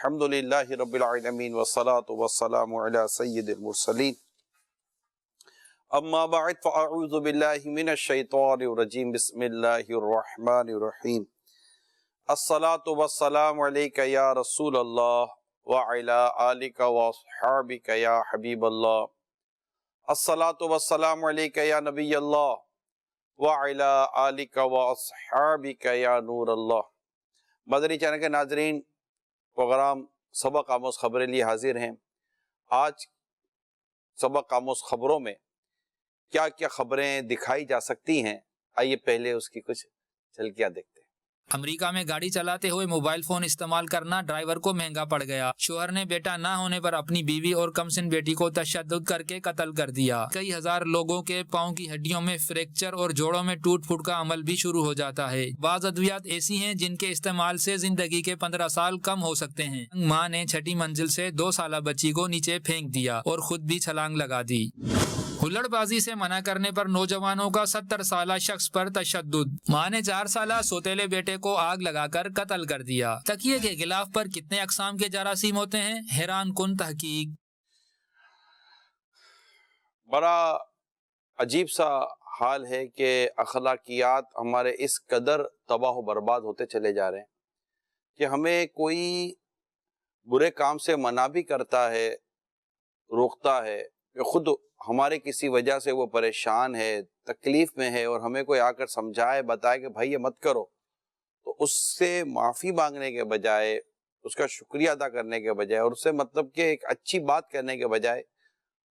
الحمدللہ رب العالمین والصلاة والسلام علی سید المرسلین اما بعد فاعوذ باللہ من الشیطان الرجیم بسم اللہ الرحمن الرحیم الصلاة والسلام علیک یا رسول اللہ وعلی آلک واصحابک یا حبیب اللہ الصلاة والسلام علیک یا نبی اللہ وعلی آلک واصحابک یا نور اللہ۔ مدنی چینل کے ناظرین، پروگرام سبق آموز خبریں لیے حاضر ہیں۔ آج سبق آموز خبروں میں کیا کیا خبریں دکھائی جا سکتی ہیں، آئیے پہلے اس کی کچھ جھلکیاں دیکھتے ہیں۔ امریکہ میں گاڑی چلاتے ہوئے موبائل فون استعمال کرنا ڈرائیور کو مہنگا پڑ گیا۔ شوہر نے بیٹا نہ ہونے پر اپنی بیوی اور کمسن بیٹی کو تشدد کر کے قتل کر دیا۔ کئی ہزار لوگوں کے پاؤں کی ہڈیوں میں فریکچر اور جوڑوں میں ٹوٹ پھوٹ کا عمل بھی شروع ہو جاتا ہے۔ بعض ادویات ایسی ہیں جن کے استعمال سے زندگی کے 15 سال کم ہو سکتے ہیں۔ ماں نے چھٹی منزل سے 2 سالہ بچی کو نیچے پھینک دیا اور خود بھی چھلانگ لگا دی۔ ہلڑ بازی سے منع کرنے پر نوجوانوں کا 70 سالہ شخص پر تشدد۔ ماں نے 4 سالہ سوتیلے بیٹے کو آگ لگا کر قتل کر دیا۔ تکیے کے غلاف پر کتنے اقسام کے جراثیم ہوتے ہیں؟ حیران کن تحقیق۔ بڑا عجیب سا حال ہے کہ اخلاقیات ہمارے اس قدر تباہ و برباد ہوتے چلے جا رہے ہیں کہ ہمیں کوئی برے کام سے منع بھی کرتا ہے، روکتا ہے، کہ خود ہمارے کسی وجہ سے وہ پریشان ہے، تکلیف میں ہے، اور ہمیں کوئی آ کر سمجھائے، بتائے کہ بھائی یہ مت کرو، تو اس سے معافی مانگنے کے بجائے، اس کا شکریہ ادا کرنے کے بجائے، اور اس سے مطلب کہ ایک اچھی بات کرنے کے بجائے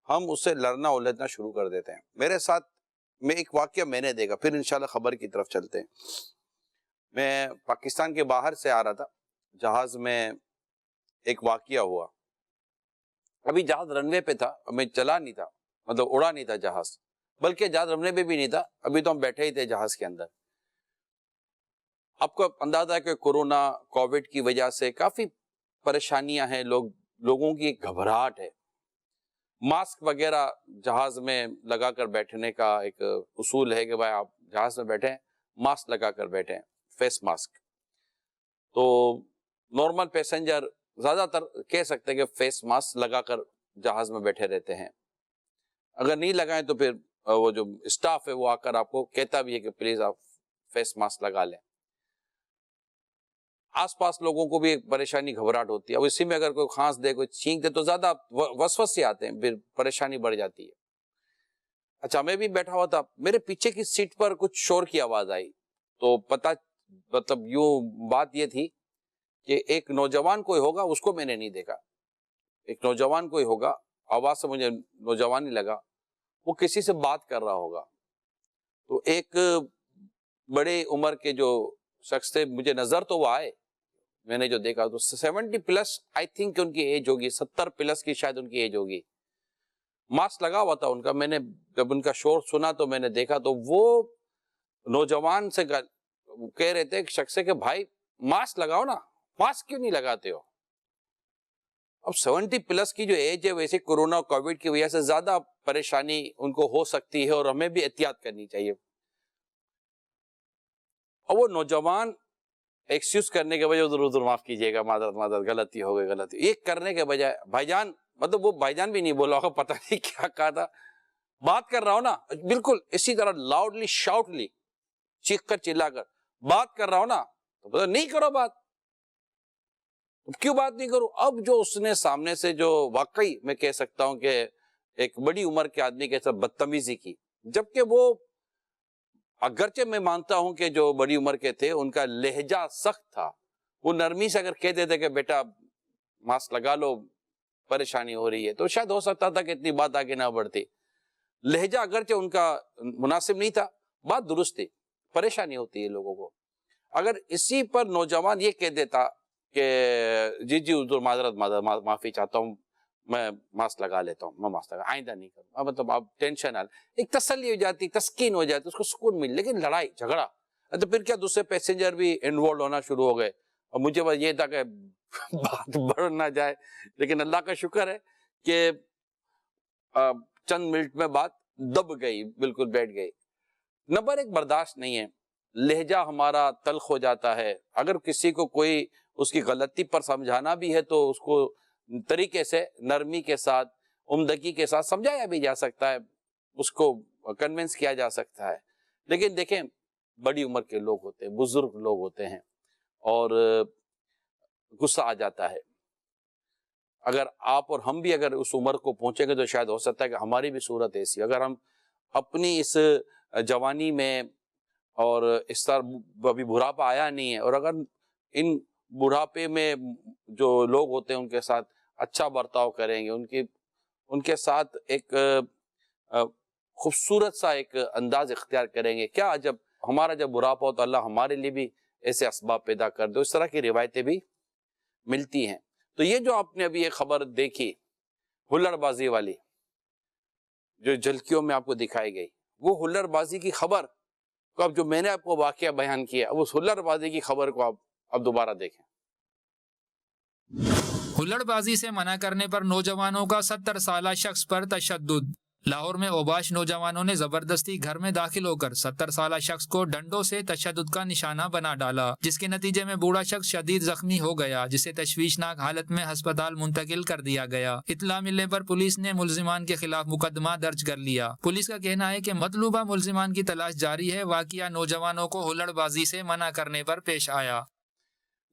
ہم اس سے لڑنا الجھنا شروع کر دیتے ہیں۔ میرے ساتھ میں ایک واقعہ میں نے دیکھا، پھر انشاءاللہ خبر کی طرف چلتے ہیں۔ میں پاکستان کے باہر سے آ رہا تھا، جہاز میں ایک واقعہ ہوا۔ ابھی جہاز رن وے پہ تھا، میں چلا نہیں تھا، مطلب اڑا نہیں تھا جہاز، بلکہ جہاز رن وے پہ بھی نہیں تھا، ابھی تو ہم بیٹھے ہی تھے جہاز کے اندر۔ آپ کو اندازہ ہے کہ کورونا کووڈ کی وجہ سے کافی پریشانیاں ہیں، لوگوں کی ایک گھبراہٹ ہے۔ ماسک وغیرہ جہاز میں لگا کر بیٹھنے کا ایک اصول ہے کہ بھائی آپ جہاز میں بیٹھیں ماسک لگا کر بیٹھیں، فیس ماسک۔ تو نارمل پیسنجر زیادہ تر کہہ سکتے ہیں کہ فیس ماسک لگا کر جہاز میں بیٹھے رہتے ہیں۔ اگر نہیں لگائیں تو پھر وہ جو اسٹاف ہے وہ آ کر آپ کو کہتا بھی ہے کہ پلیز آپ فیس ماسک لگا لیں۔ آس پاس لوگوں کو بھی ایک پریشانی گھبراہٹ ہوتی ہے، اب اسی میں اگر کوئی کھانس دے، کوئی چھینک دے تو زیادہ وسوس سے آتے ہیں، پھر پریشانی بڑھ جاتی ہے۔ اچھا، میں بھی بیٹھا ہوا تھا، میرے پیچھے کی سیٹ پر کچھ شور کی آواز آئی، تو مطلب یوں بات یہ تھی کہ ایک نوجوان کوئی ہوگا، اس کو میں نے نہیں دیکھا، ایک نوجوان کوئی ہوگا، آواز سے مجھے نوجوان ہی لگا، وہ کسی سے بات کر رہا ہوگا۔ تو ایک بڑے عمر کے جو شخص تھے، مجھے نظر تو وہ آئے، میں نے جو دیکھا تو 70 پلس آئی تھنک ان کی ایج ہوگی، 70 پلس کی شاید ان کی ایج ہوگی۔ ماسک لگا ہوا تھا ان کا، میں نے جب ان کا شور سنا تو میں نے دیکھا تو وہ نوجوان سے کہہ رہے تھے ایک شخص سے کہ بھائی ماسک لگاؤ نا، ماسک کیوں نہیں لگاتے ہو؟ اب 70 پلس کی جو ایج ہے، ویسے کورونا کووڈ کی وجہ سے زیادہ پریشانی ان کو ہو سکتی ہے، اور ہمیں بھی احتیاط کرنی چاہیے۔ اور وہ نوجوان ایکسکیوز کرنے کے بجائے ادھر معاف کیجیے گا، معذرت غلطی ہو گئی، غلطی، یہ کرنے کے بجائے بھائی جان، مطلب وہ بھائی جان بھی نہیں بولا ہوگا، پتہ نہیں کیا کہا تھا، بات کر رہا ہوں نا، بالکل اسی طرح لاؤڈلی شاؤٹلی چیخ کر چلا کر بات کر رہا ہوں نا، تو پتہ نہیں کرو بات، کیوں بات نہیں کروں؟ اب جو اس نے سامنے سے جو واقعی میں کہہ سکتا ہوں کہ ایک بڑی عمر کے آدمی کے ساتھ بدتمیزی کی، جبکہ وہ اگرچہ میں مانتا ہوں کہ جو بڑی عمر کے تھے ان کا لہجہ سخت تھا، وہ نرمی سے اگر کہہ دیتے کہ بیٹا ماسک لگا لو، پریشانی ہو رہی ہے، تو شاید ہو سکتا تھا کہ اتنی بات آگے نہ بڑھتی۔ لہجہ اگرچہ ان کا مناسب نہیں تھا، بات درست تھی، پریشانی ہوتی ہے لوگوں کو۔ اگر اسی پر نوجوان یہ کہہ دیتا کہ جی حضور معذرت معافی چاہتا ہوں، میں ماسک لگا لیتا ہوں، میں ماسک لگا، آئندہ نہیں کروں، مطلب آپ ٹینشن ایک تسلی ہو جاتی، تسکین ہو جاتی، اس کو سکون مل۔ لیکن لڑائی جھگڑا، تو پھر کیا دوسرے پیسنجر بھی انوالو ہونا شروع ہو گئے، اور مجھے بس یہ تھا کہ بات بڑھ نہ جائے، لیکن اللہ کا شکر ہے کہ چند منٹ میں بات دب گئی، بالکل بیٹھ گئی۔ نمبر ایک برداشت نہیں ہے، لہجہ ہمارا تلخ ہو جاتا ہے۔ اگر کسی کو کوئی اس کی غلطی پر سمجھانا بھی ہے تو اس کو طریقے سے نرمی کے ساتھ عمدگی کے ساتھ سمجھایا بھی جا سکتا ہے، اس کو کنونس کیا جا سکتا ہے۔ لیکن دیکھیں بڑی عمر کے لوگ ہوتے ہیں، بزرگ لوگ ہوتے ہیں، اور غصہ آ جاتا ہے۔ اگر آپ اور ہم بھی اگر اس عمر کو پہنچیں گے تو شاید ہو سکتا ہے کہ ہماری بھی صورت ایسی، اگر ہم اپنی اس جوانی میں اور اس طرح ابھی بڑھاپا آیا نہیں ہے، اور اگر ان بڑھاپے میں جو لوگ ہوتے ہیں ان کے ساتھ اچھا برتاؤ کریں گے، ان کے ساتھ ایک خوبصورت سا ایک انداز اختیار کریں گے، کیا جب ہمارا جب بڑھاپا ہو تو اللہ ہمارے لیے بھی ایسے اسباب پیدا کر دو۔ اس طرح کی روایتیں بھی ملتی ہیں۔ تو یہ جو آپ نے ابھی ایک خبر دیکھی ہلڑ بازی والی جو جھلکیوں میں آپ کو دکھائی گئی، وہ ہلڑ بازی کی خبر کو اب جو میں نے آپ کو واقعہ بیان کیا، اس ہلڑ بازی کی خبر کو آپ اب دوبارہ دیکھیں۔ ہلڑ بازی سے منع کرنے پر نوجوانوں کا 70 سالہ شخص پر تشدد۔ لاہور میں اوباش نوجوانوں نے زبردستی گھر میں داخل ہو کر 70 سالہ شخص کو ڈنڈوں سے تشدد کا نشانہ بنا ڈالا، جس کے نتیجے میں بوڑھا شخص شدید زخمی ہو گیا، جسے تشویشناک حالت میں ہسپتال منتقل کر دیا گیا۔ اطلاع ملنے پر پولیس نے ملزمان کے خلاف مقدمہ درج کر لیا۔ پولیس کا کہنا ہے کہ مطلوبہ ملزمان کی تلاش جاری ہے۔ واقعہ نوجوانوں کو ہلڑ بازی سے منع کرنے پر پیش آیا۔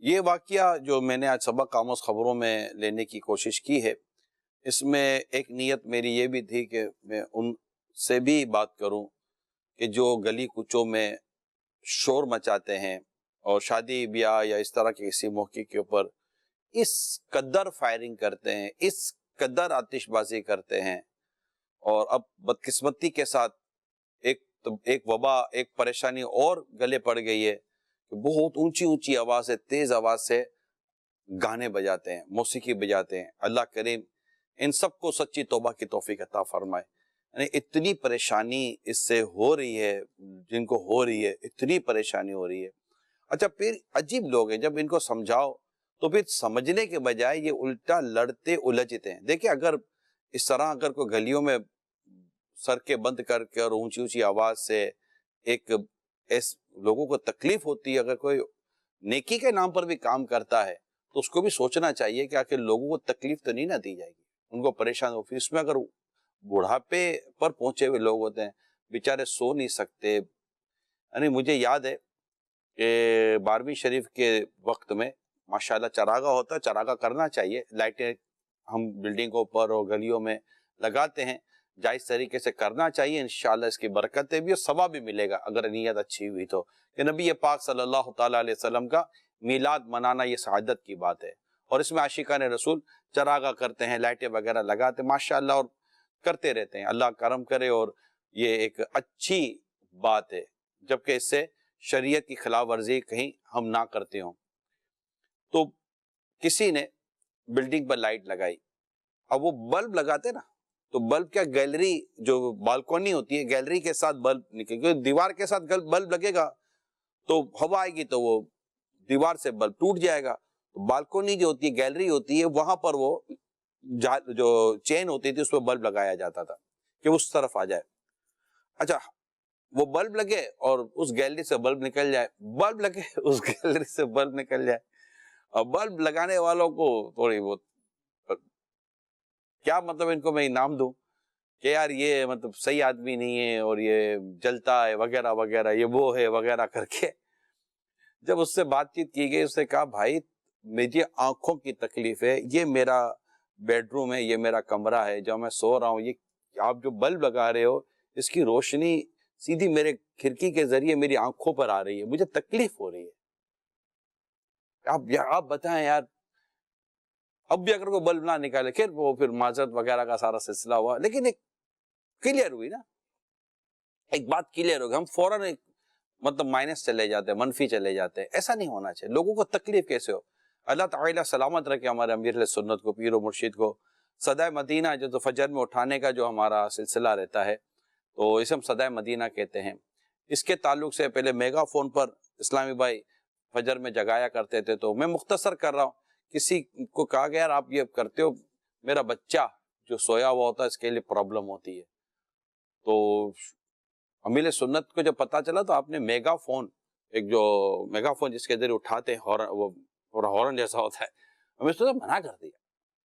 یہ واقعہ جو میں نے آج سبق آموز خبروں میں لینے کی کوشش کی ہے، اس میں ایک نیت میری یہ بھی تھی کہ میں ان سے بھی بات کروں کہ جو گلی کوچوں میں شور مچاتے ہیں اور شادی بیاہ یا اس طرح کے کسی موقع کے اوپر اس قدر فائرنگ کرتے ہیں، اس قدر آتش بازی کرتے ہیں، اور اب بدقسمتی کے ساتھ ایک وبا، ایک پریشانی اور گلے پڑ گئی ہے کہ بہت اونچی اونچی آواز سے، تیز آواز سے گانے بجاتے ہیں، موسیقی بجاتے ہیں۔ اللہ کریم ان سب کو سچی توبہ کی توفیق عطا فرمائے۔ یعنی اتنی پریشانی اس سے ہو رہی ہے، جن کو ہو رہی ہے اتنی پریشانی ہو رہی ہے۔ اچھا پھر عجیب لوگ ہیں، جب ان کو سمجھاؤ تو پھر سمجھنے کے بجائے یہ الٹا لڑتے الجھتے ہیں۔ دیکھیں اگر اس طرح اگر کوئی گلیوں میں سڑکیں بند کر کے اور اونچی اونچی آواز سے ایک لوگوں کو تکلیف ہوتی ہے، اگر کوئی نیکی کے نام پر بھی کام کرتا ہے تو اس کو بھی سوچنا چاہیے کہ آخر لوگوں کو تکلیف تو نہیں نہ دی جائے گی، ان کو پریشان ہو۔ پھر اس میں اگر بڑھاپے پر پہنچے ہوئے لوگ ہوتے ہیں، بیچارے سو نہیں سکتے۔ یعنی مجھے یاد ہے کہ 12ویں شریف کے وقت میں ماشاءاللہ چراغا ہوتا ہے، چراغا کرنا چاہیے، لائٹیں ہم بلڈنگوں پر اور گلیوں میں لگاتے ہیں، جائز طریقے سے کرنا چاہیے، انشاءاللہ اس کی برکتیں بھی اور ثواب بھی ملے گا اگر نیت اچھی ہوئی تو۔ کہ نبی پاک صلی اللہ تعالیٰ علیہ وسلم کا میلاد منانا یہ سعادت کی بات ہے، اور اس میں عاشقان رسول چراغا کرتے ہیں، لائٹیں وغیرہ لگاتے ہیں ماشاءاللہ، اور کرتے رہتے ہیں۔ اللہ کرم کرے، اور یہ ایک اچھی بات ہے، جبکہ اس سے شریعت کی خلاف ورزی کہیں ہم نہ کرتے ہوں۔ تو کسی نے بلڈنگ پر لائٹ لگائی، اب وہ بلب لگاتے نا، تو بلب کیا گیلری جو بالکونی ہوتی ہے، گیلری کے ساتھ بلب نکلے گا، دیوار کے ساتھ بلب لگے گا تو ہوا آئے گی تو وہ دیوار سے بلب ٹوٹ جائے گا۔ بالکونی جو ہوتی ہے، گیلری ہوتی ہے، وہاں پر وہ جو چین ہوتی تھی اس پہ بلب لگایا جاتا تھا کہ اس طرف آ جائے۔ اچھا وہ بلب لگے اور اس گیلری سے بلب نکل جائے، بلب لگے اس گیلری سے بلب نکل جائے، اور بلب لگانے والوں کو تھوڑی بہت کیا مطلب ان کو میں انعام دوں کہ یار یہ مطلب صحیح آدمی نہیں ہے اور یہ جلتا ہے وغیرہ وغیرہ، یہ وہ ہے وغیرہ کر کے۔ جب اس سے بات چیت کی گئی، اس نے کہا بھائی مجھے آنکھوں کی تکلیف ہے، یہ میرا بیڈ روم ہے، یہ میرا کمرہ ہے جہاں میں سو رہا ہوں، یہ آپ جو بلب لگا رہے ہو اس کی روشنی سیدھی میرے کھڑکی کے ذریعے میری آنکھوں پر آ رہی ہے، مجھے تکلیف ہو رہی ہے۔ آپ بتائیں یار، اب بھی اگر کوئی بلب نہ نکالے، پھر وہ معذرت وغیرہ کا سارا سلسلہ ہوا، لیکن ایک کلیئر ہوئی نا، ایک بات کلیئر ہوگی، ہم فوراً مطلب مائنس چلے جاتے ہیں، منفی چلے جاتے ہیں۔ ایسا نہیں ہونا چاہیے، لوگوں کو تکلیف کیسے ہو۔ اللہ تعالیٰ سلامت رکھے ہمارے امیر علیہ سنت کو، پیر و مرشد کو۔ صدائے مدینہ جو فجر میں اٹھانے کا جو ہمارا سلسلہ رہتا ہے، تو اسے ہم صدائے مدینہ کہتے ہیں۔ اس کے تعلق سے پہلے میگا فون پر اسلامی بھائی فجر میں جگایا کرتے تھے، تو میں مختصر کر رہا ہوں۔ کسی کو کہا گیا یار آپ یہ کرتے ہو، میرا بچہ جو سویا ہوا ہوتا ہے اس کے لیے پرابلم ہوتی ہے۔ تو امیر سنت کو جب پتا چلا تو آپ نے میگا فون، ایک جو میگا فون جس کے ذریعے اٹھاتے ہیں وہ اور ہارن جیسا ہوتا ہے. ہمیں اس کو منع کر دیا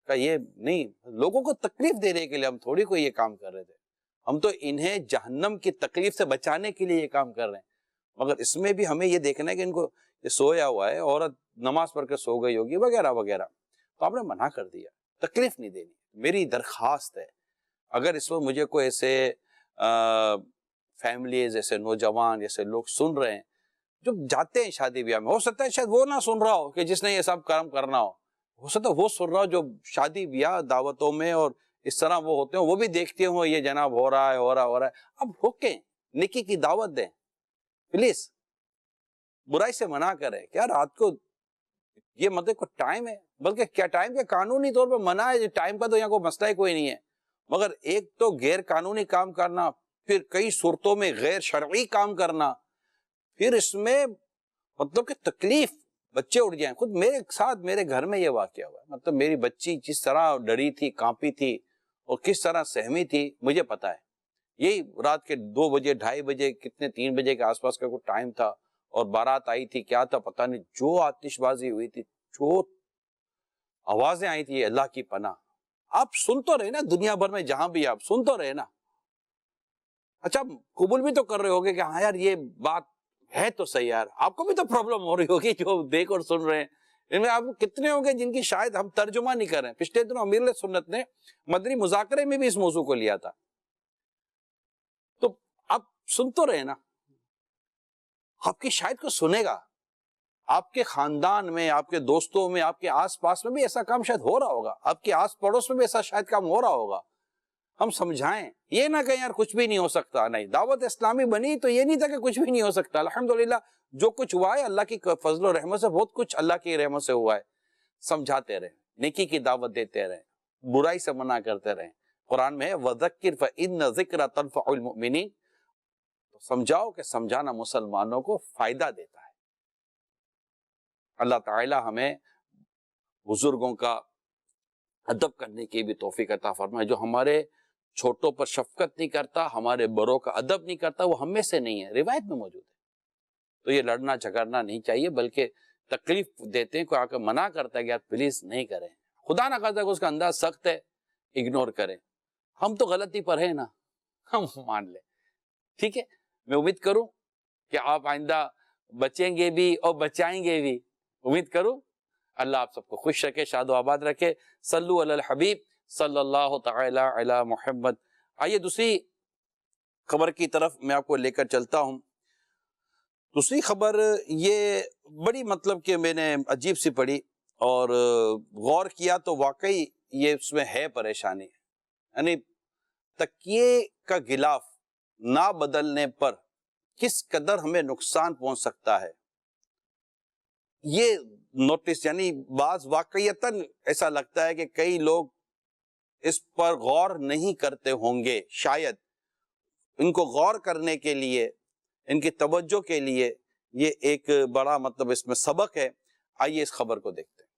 کہ یہ نہیں, لوگوں کو تکلیف دینے کے لیے ہم تھوڑی کوئی یہ کام کر رہے تھے, ہم تو انہیں جہنم کی تکلیف سے بچانے کے لیے یہ کام کر رہے ہیں. مگر اس میں بھی ہمیں یہ دیکھنا ہے کہ ان کو یہ سویا ہوا ہے, عورت نماز پڑھ کے سو گئی ہوگی وغیرہ وغیرہ, تو آپ نے منع کر دیا, تکلیف نہیں دینی. میری درخواست ہے, اگر اس وقت مجھے کوئی ایسے فیملیز, ایسے نوجوان, ایسے لوگ سن رہے ہیں جو جاتے ہیں شادی بیاہ میں, ہو سکتا ہے شاید وہ نہ سن رہا ہو کہ جس نے یہ سب کام کرنا ہو سکتا ہے وہ سن رہا ہو جو شادی بیاہ دعوتوں میں اور اس طرح وہ ہوتے ہیں, وہ بھی دیکھتے ہوں یہ جناب ہو رہا ہے. اب روکیں, نیکی کی دعوت دیں پلیز, برائی سے منع کریں. کیا رات کو یہ مطلب کوئی ٹائم ہے, بلکہ کیا ٹائم کے قانونی طور پر منع ہے, ٹائم کا تو یہاں کوئی مسئلہ ہی کوئی نہیں ہے. مگر ایک تو غیر قانونی کام کرنا, پھر کئی صورتوں میں غیر شرعی کام کرنا, پھر اس میں مطلب کہ تکلیف, بچے اٹھ جائیں. خود میرے ساتھ میرے گھر میں یہ واقعہ ہوا, مطلب میری بچی جس طرح ڈری تھی, کانپی تھی اور کس طرح سہمی تھی مجھے پتا ہے. یہی رات کے 2 بجے 2:30 بجے کتنے 3 بجے کے آس پاس کا کوئی ٹائم تھا, اور بارات آئی تھی, کیا تھا پتہ نہیں, جو آتش بازی ہوئی تھی, جو آوازیں آئی تھی, اللہ کی پناہ. آپ سن تو رہے نا, دنیا بھر میں جہاں بھی آپ سن تو رہے نا. اچھا قبول بھی تو کر رہے ہوگے کہ ہاں یار یہ بات ہے تو صحیح, یار آپ کو بھی تو پرابلم ہو رہی ہوگی جو دیکھ اور سن رہے ہیں. ان میں آپ کتنے ہوں گے جن کی شاید ہم ترجمہ نہیں کر رہے ہیں. پچھلے دنوں امیر سنت نے مدنی مذاکرے میں بھی اس موضوع کو لیا تھا. تو آپ سن تو رہے نا, آپ کی شاید کو سنے گا, آپ کے خاندان میں, آپ کے دوستوں میں, آپ کے آس پاس میں بھی ایسا کام شاید ہو رہا ہوگا, آپ کے آس پڑوس میں بھی ایسا شاید کام ہو رہا ہوگا. ہم سمجھائیں, یہ نہ کہیں یار کچھ بھی نہیں ہو سکتا. نہیں, دعوت اسلامی بنی تو یہ نہیں تھا کہ کچھ بھی نہیں ہو سکتا. الحمدللہ جو کچھ ہوا ہے اللہ کی فضل و رحمت سے, بہت کچھ اللہ کی رحمت سے ہوا ہے. سمجھاتے رہیں, نیکی کی دعوت دیتے رہیں, برائی سے منع کرتے رہیں. قرآن میں ہے وَذَكِّرْ فَإِنَّ ذِكْرَ تَنْفَعُ الْمُؤْمِنِينَ, سمجھاؤ کہ سمجھانا مسلمانوں کو فائدہ دیتا ہے. اللہ تعالی ہمیں بزرگوں کا ادب کرنے کی بھی توفیق عطا فرمائے. جو ہمارے چھوٹوں پر شفقت نہیں کرتا, ہمارے بڑوں کا ادب نہیں کرتا, وہ ہم میں سے نہیں ہے, روایت میں موجود ہے. تو یہ لڑنا جھگڑنا نہیں چاہیے, بلکہ تکلیف دیتے ہیں, کوئی آ کر منع کرتا ہے کہ یار پلیز نہیں کریں, خدا نہ کرتا کہ اس کا انداز سخت ہے, اگنور کریں. ہم تو غلطی پر ہیں نا, ہم مان لیں. ٹھیک ہے, میں امید کروں کہ آپ آئندہ بچیں گے بھی اور بچائیں گے بھی, امید کروں. اللہ آپ سب کو خوش رکھے, شاد و آباد رکھے. صلو علی الحبیب صلی اللہ تعالی علی محمد. آئیے دوسری خبر کی طرف میں آپ کو لے کر چلتا ہوں. دوسری خبر یہ بڑی مطلب کہ میں نے عجیب سی پڑھی اور غور کیا تو واقعی یہ اس میں ہے پریشانی. یعنی تکیے کا غلاف نہ بدلنے پر کس قدر ہمیں نقصان پہنچ سکتا ہے, یہ نوٹس. یعنی بعض واقعیتاً ایسا لگتا ہے کہ کئی لوگ اس پر غور نہیں کرتے ہوں گے, شاید ان کو غور کرنے کے لیے, ان کی توجہ کے لیے یہ ایک بڑا مطلب اس میں سبق ہے. آئیے اس خبر کو دیکھتے ہیں.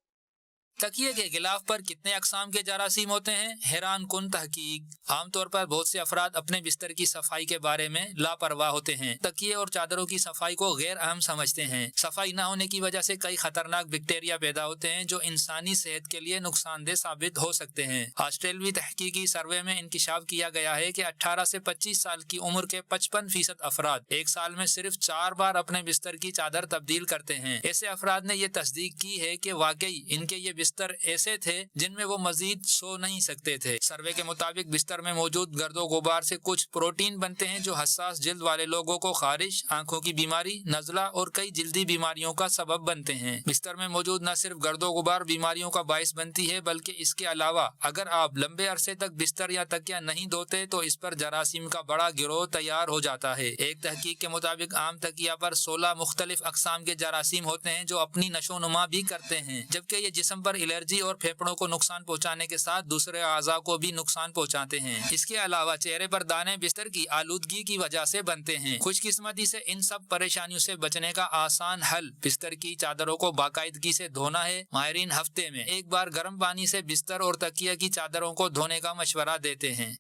تکیے کے غلاف پر کتنے اقسام کے جراثیم ہوتے ہیں؟ حیران کن تحقیق. عام طور پر بہت سے افراد اپنے بستر کی صفائی کے بارے میں لاپرواہ ہوتے ہیں. تکیے اور چادروں کی صفائی کو غیر اہم سمجھتے ہیں. صفائی نہ ہونے کی وجہ سے کئی خطرناک بیکٹیریا پیدا ہوتے ہیں جو انسانی صحت کے لیے نقصان دہ ثابت ہو سکتے ہیں. آسٹریلوی تحقیقی سروے میں انکشاف کیا گیا ہے کہ 18 سے 25 سال کی عمر کے 55% افراد ایک سال میں صرف 4 بار اپنے بستر کی چادر تبدیل کرتے ہیں. ایسے افراد نے یہ تصدیق کی ہے کہ واقعی ان کے یہ بستر ایسے تھے جن میں وہ مزید سو نہیں سکتے تھے. سروے کے مطابق بستر میں موجود گرد و غبار سے کچھ پروٹین بنتے ہیں جو حساس جلد والے لوگوں کو خارش, آنکھوں کی بیماری, نزلہ اور کئی جلدی بیماریوں کا سبب بنتے ہیں. بستر میں موجود نہ صرف گرد و غبار بیماریوں کا باعث بنتی ہے بلکہ اس کے علاوہ اگر آپ لمبے عرصے تک بستر یا تکیہ نہیں دھوتے تو اس پر جراثیم کا بڑا گروہ تیار ہو جاتا ہے. ایک تحقیق کے مطابق عام تکیہ پر 16 مختلف اقسام کے جراثیم ہوتے ہیں جو اپنی نشو و نما بھی کرتے ہیں, جبکہ یہ جسم پر الرجی اور پھیپھڑوں کو نقصان پہنچانے کے ساتھ دوسرے اعضاء کو بھی نقصان پہنچاتے ہیں. اس کے علاوہ چہرے پر دانے بستر کی آلودگی کی وجہ سے بنتے ہیں. خوش قسمتی سے ان سب پریشانیوں سے بچنے کا آسان حل بستر کی چادروں کو باقاعدگی سے دھونا ہے. ماہرین ہفتے میں ایک بار گرم پانی سے بستر اور تکیہ کی چادروں کو دھونے کا مشورہ دیتے ہیں.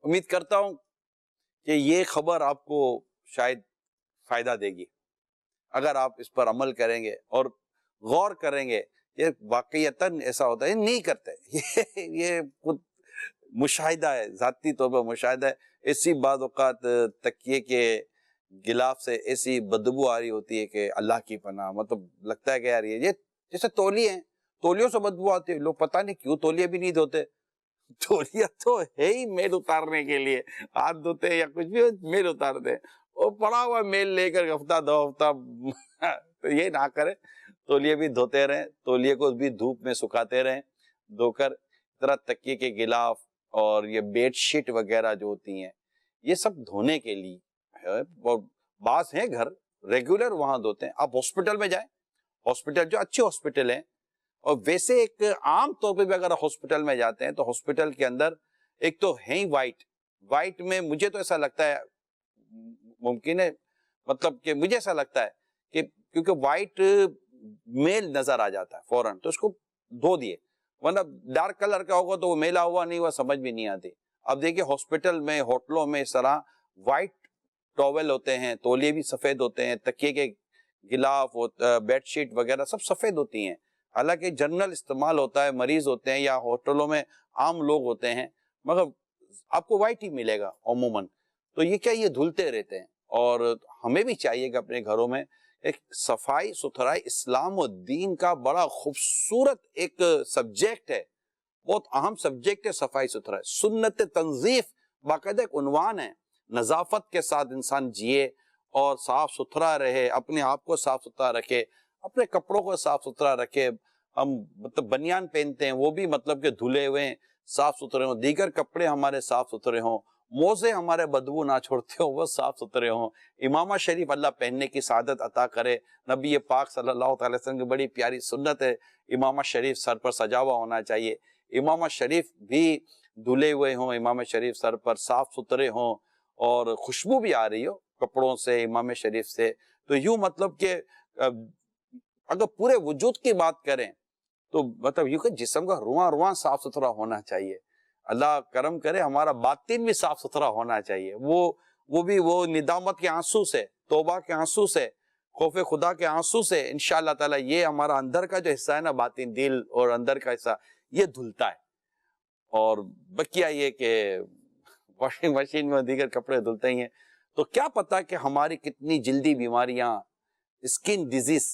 امید کرتا ہوں کہ یہ خبر آپ کو شاید فائدہ دے گی اگر آپ اس پر عمل کریں گے. اور غور کریں گے یہ واقعیتاً ایسا ہوتا ہے، نہیں کرتے. یہ خود مشاہدہ ہے، ذاتی طور پر مشاہدہ ہے. ایسی بعض اوقات تکیے کے غلاف سے ایسی بدبو آ رہی ہوتی ہے کہ اللہ کی پناہ. مطلب لگتا ہے کہ یار یہ جیسے تولیے ہیں، تولیوں سے بدبو آتی ہے. لوگ پتہ نہیں کیوں تولیے بھی نہیں دھوتے. تولیہ تو ہے ہی میل اتارنے کے لیے، ہاتھ دھوتے ہیں یا کچھ بھی میل اتارتے ہیں. وہ پڑا ہوا میل لے کر ہفتہ دو ہفتہ تو یہ نہ کریں. تولیے بھی دھوتے رہیں، تولیے کو بھی دھوپ میں سکھاتے رہیں دھو کر. طرح تکیے کے غلاف اور یہ بیڈ شیٹ وغیرہ جو ہوتی ہیں یہ سب دھونے کے لیے ہے. اور بعض ہیں گھر ریگولر وہاں دھوتے ہیں. آپ ہاسپٹل میں جائیں، ہاسپٹل جو اچھے ہاسپٹل ہیں، اور ویسے ایک عام طور پہ بھی اگر ہاسپٹل میں جاتے ہیں تو ہاسپٹل کے اندر ایک تو ہے ہی وائٹ میں مجھے تو ایسا لگتا ہے، ممکن ہے مطلب کہ مجھے ایسا لگتا ہے کہ کیونکہ وائٹ میل نظر آ جاتا ہے فوراً تو اس کو دھو دیے، ورنہ ڈارک کلر کا ہوگا تو وہ میلا ہوا نہیں ہوا سمجھ بھی نہیں آتی. اب دیکھیے ہاسپٹل میں ہوٹلوں میں اس طرح وائٹ ٹاول ہوتے ہیں، تولیے بھی سفید ہوتے ہیں، تکیے کے غلاف بیڈ شیٹ وغیرہ سب سفید ہوتی ہیں. حالانکہ جنرل استعمال ہوتا ہے، مریض ہوتے ہیں یا ہوٹلوں میں عام لوگ ہوتے ہیں، مگر آپ کو وائٹ ہی ملے گا عموماً. تو یہ کیا یہ دھلتے رہتے ہیں. اور ہمیں بھی چاہیے کہ اپنے گھروں میں ایک صفائی ستھرائی اسلام و دین کا بڑا خوبصورت ایک سبجیکٹ ہے، بہت اہم سبجیکٹ ہے صفائی ستھرائی. سنت تنظیف باقاعدہ ایک عنوان ہے. نظافت کے ساتھ انسان جیے اور صاف ستھرا رہے، اپنے آپ کو صاف ستھرا رکھے، اپنے کپڑوں کو صاف ستھرا رکھے. ہم مطلب بنیان پہنتے ہیں وہ بھی مطلب کہ دھلے ہوئے صاف ستھرے ہوں، دیگر کپڑے ہمارے صاف ستھرے ہوں، موزے ہمارے بدبو نہ چھوڑتے ہوں وہ صاف ستھرے ہوں. امامہ شریف اللہ پہننے کی سعادت عطا کرے. نبی پاک صلی اللہ تعالی وسلم کی بڑی پیاری سنت ہے، امامہ شریف سر پر سجا ہوا ہونا چاہیے. امامہ شریف بھی دھلے ہوئے ہوں، امامہ شریف سر پر صاف ستھرے ہوں اور خوشبو بھی آ رہی ہو کپڑوں سے امامہ شریف سے. تو یوں مطلب کہ اگر پورے وجود کی بات کریں تو مطلب یوں کہ جسم کا رواں رواں صاف ستھرا ہونا چاہیے. اللہ کرم کرے ہمارا باطن بھی صاف ستھرا ہونا چاہیے. وہ بھی وہ ندامت کے آنسو سے، توبہ کے آنسو سے، خوف خدا کے آنسو سے انشاءاللہ تعالیٰ یہ ہمارا اندر کا جو حصہ ہے نا، باطن دل اور اندر کا حصہ یہ دھلتا ہے. اور بقیہ یہ کہ واشنگ مشین میں دیگر کپڑے دھلتے ہی ہیں. تو کیا پتا کہ ہماری کتنی جلدی بیماریاں، اسکن ڈیزیز،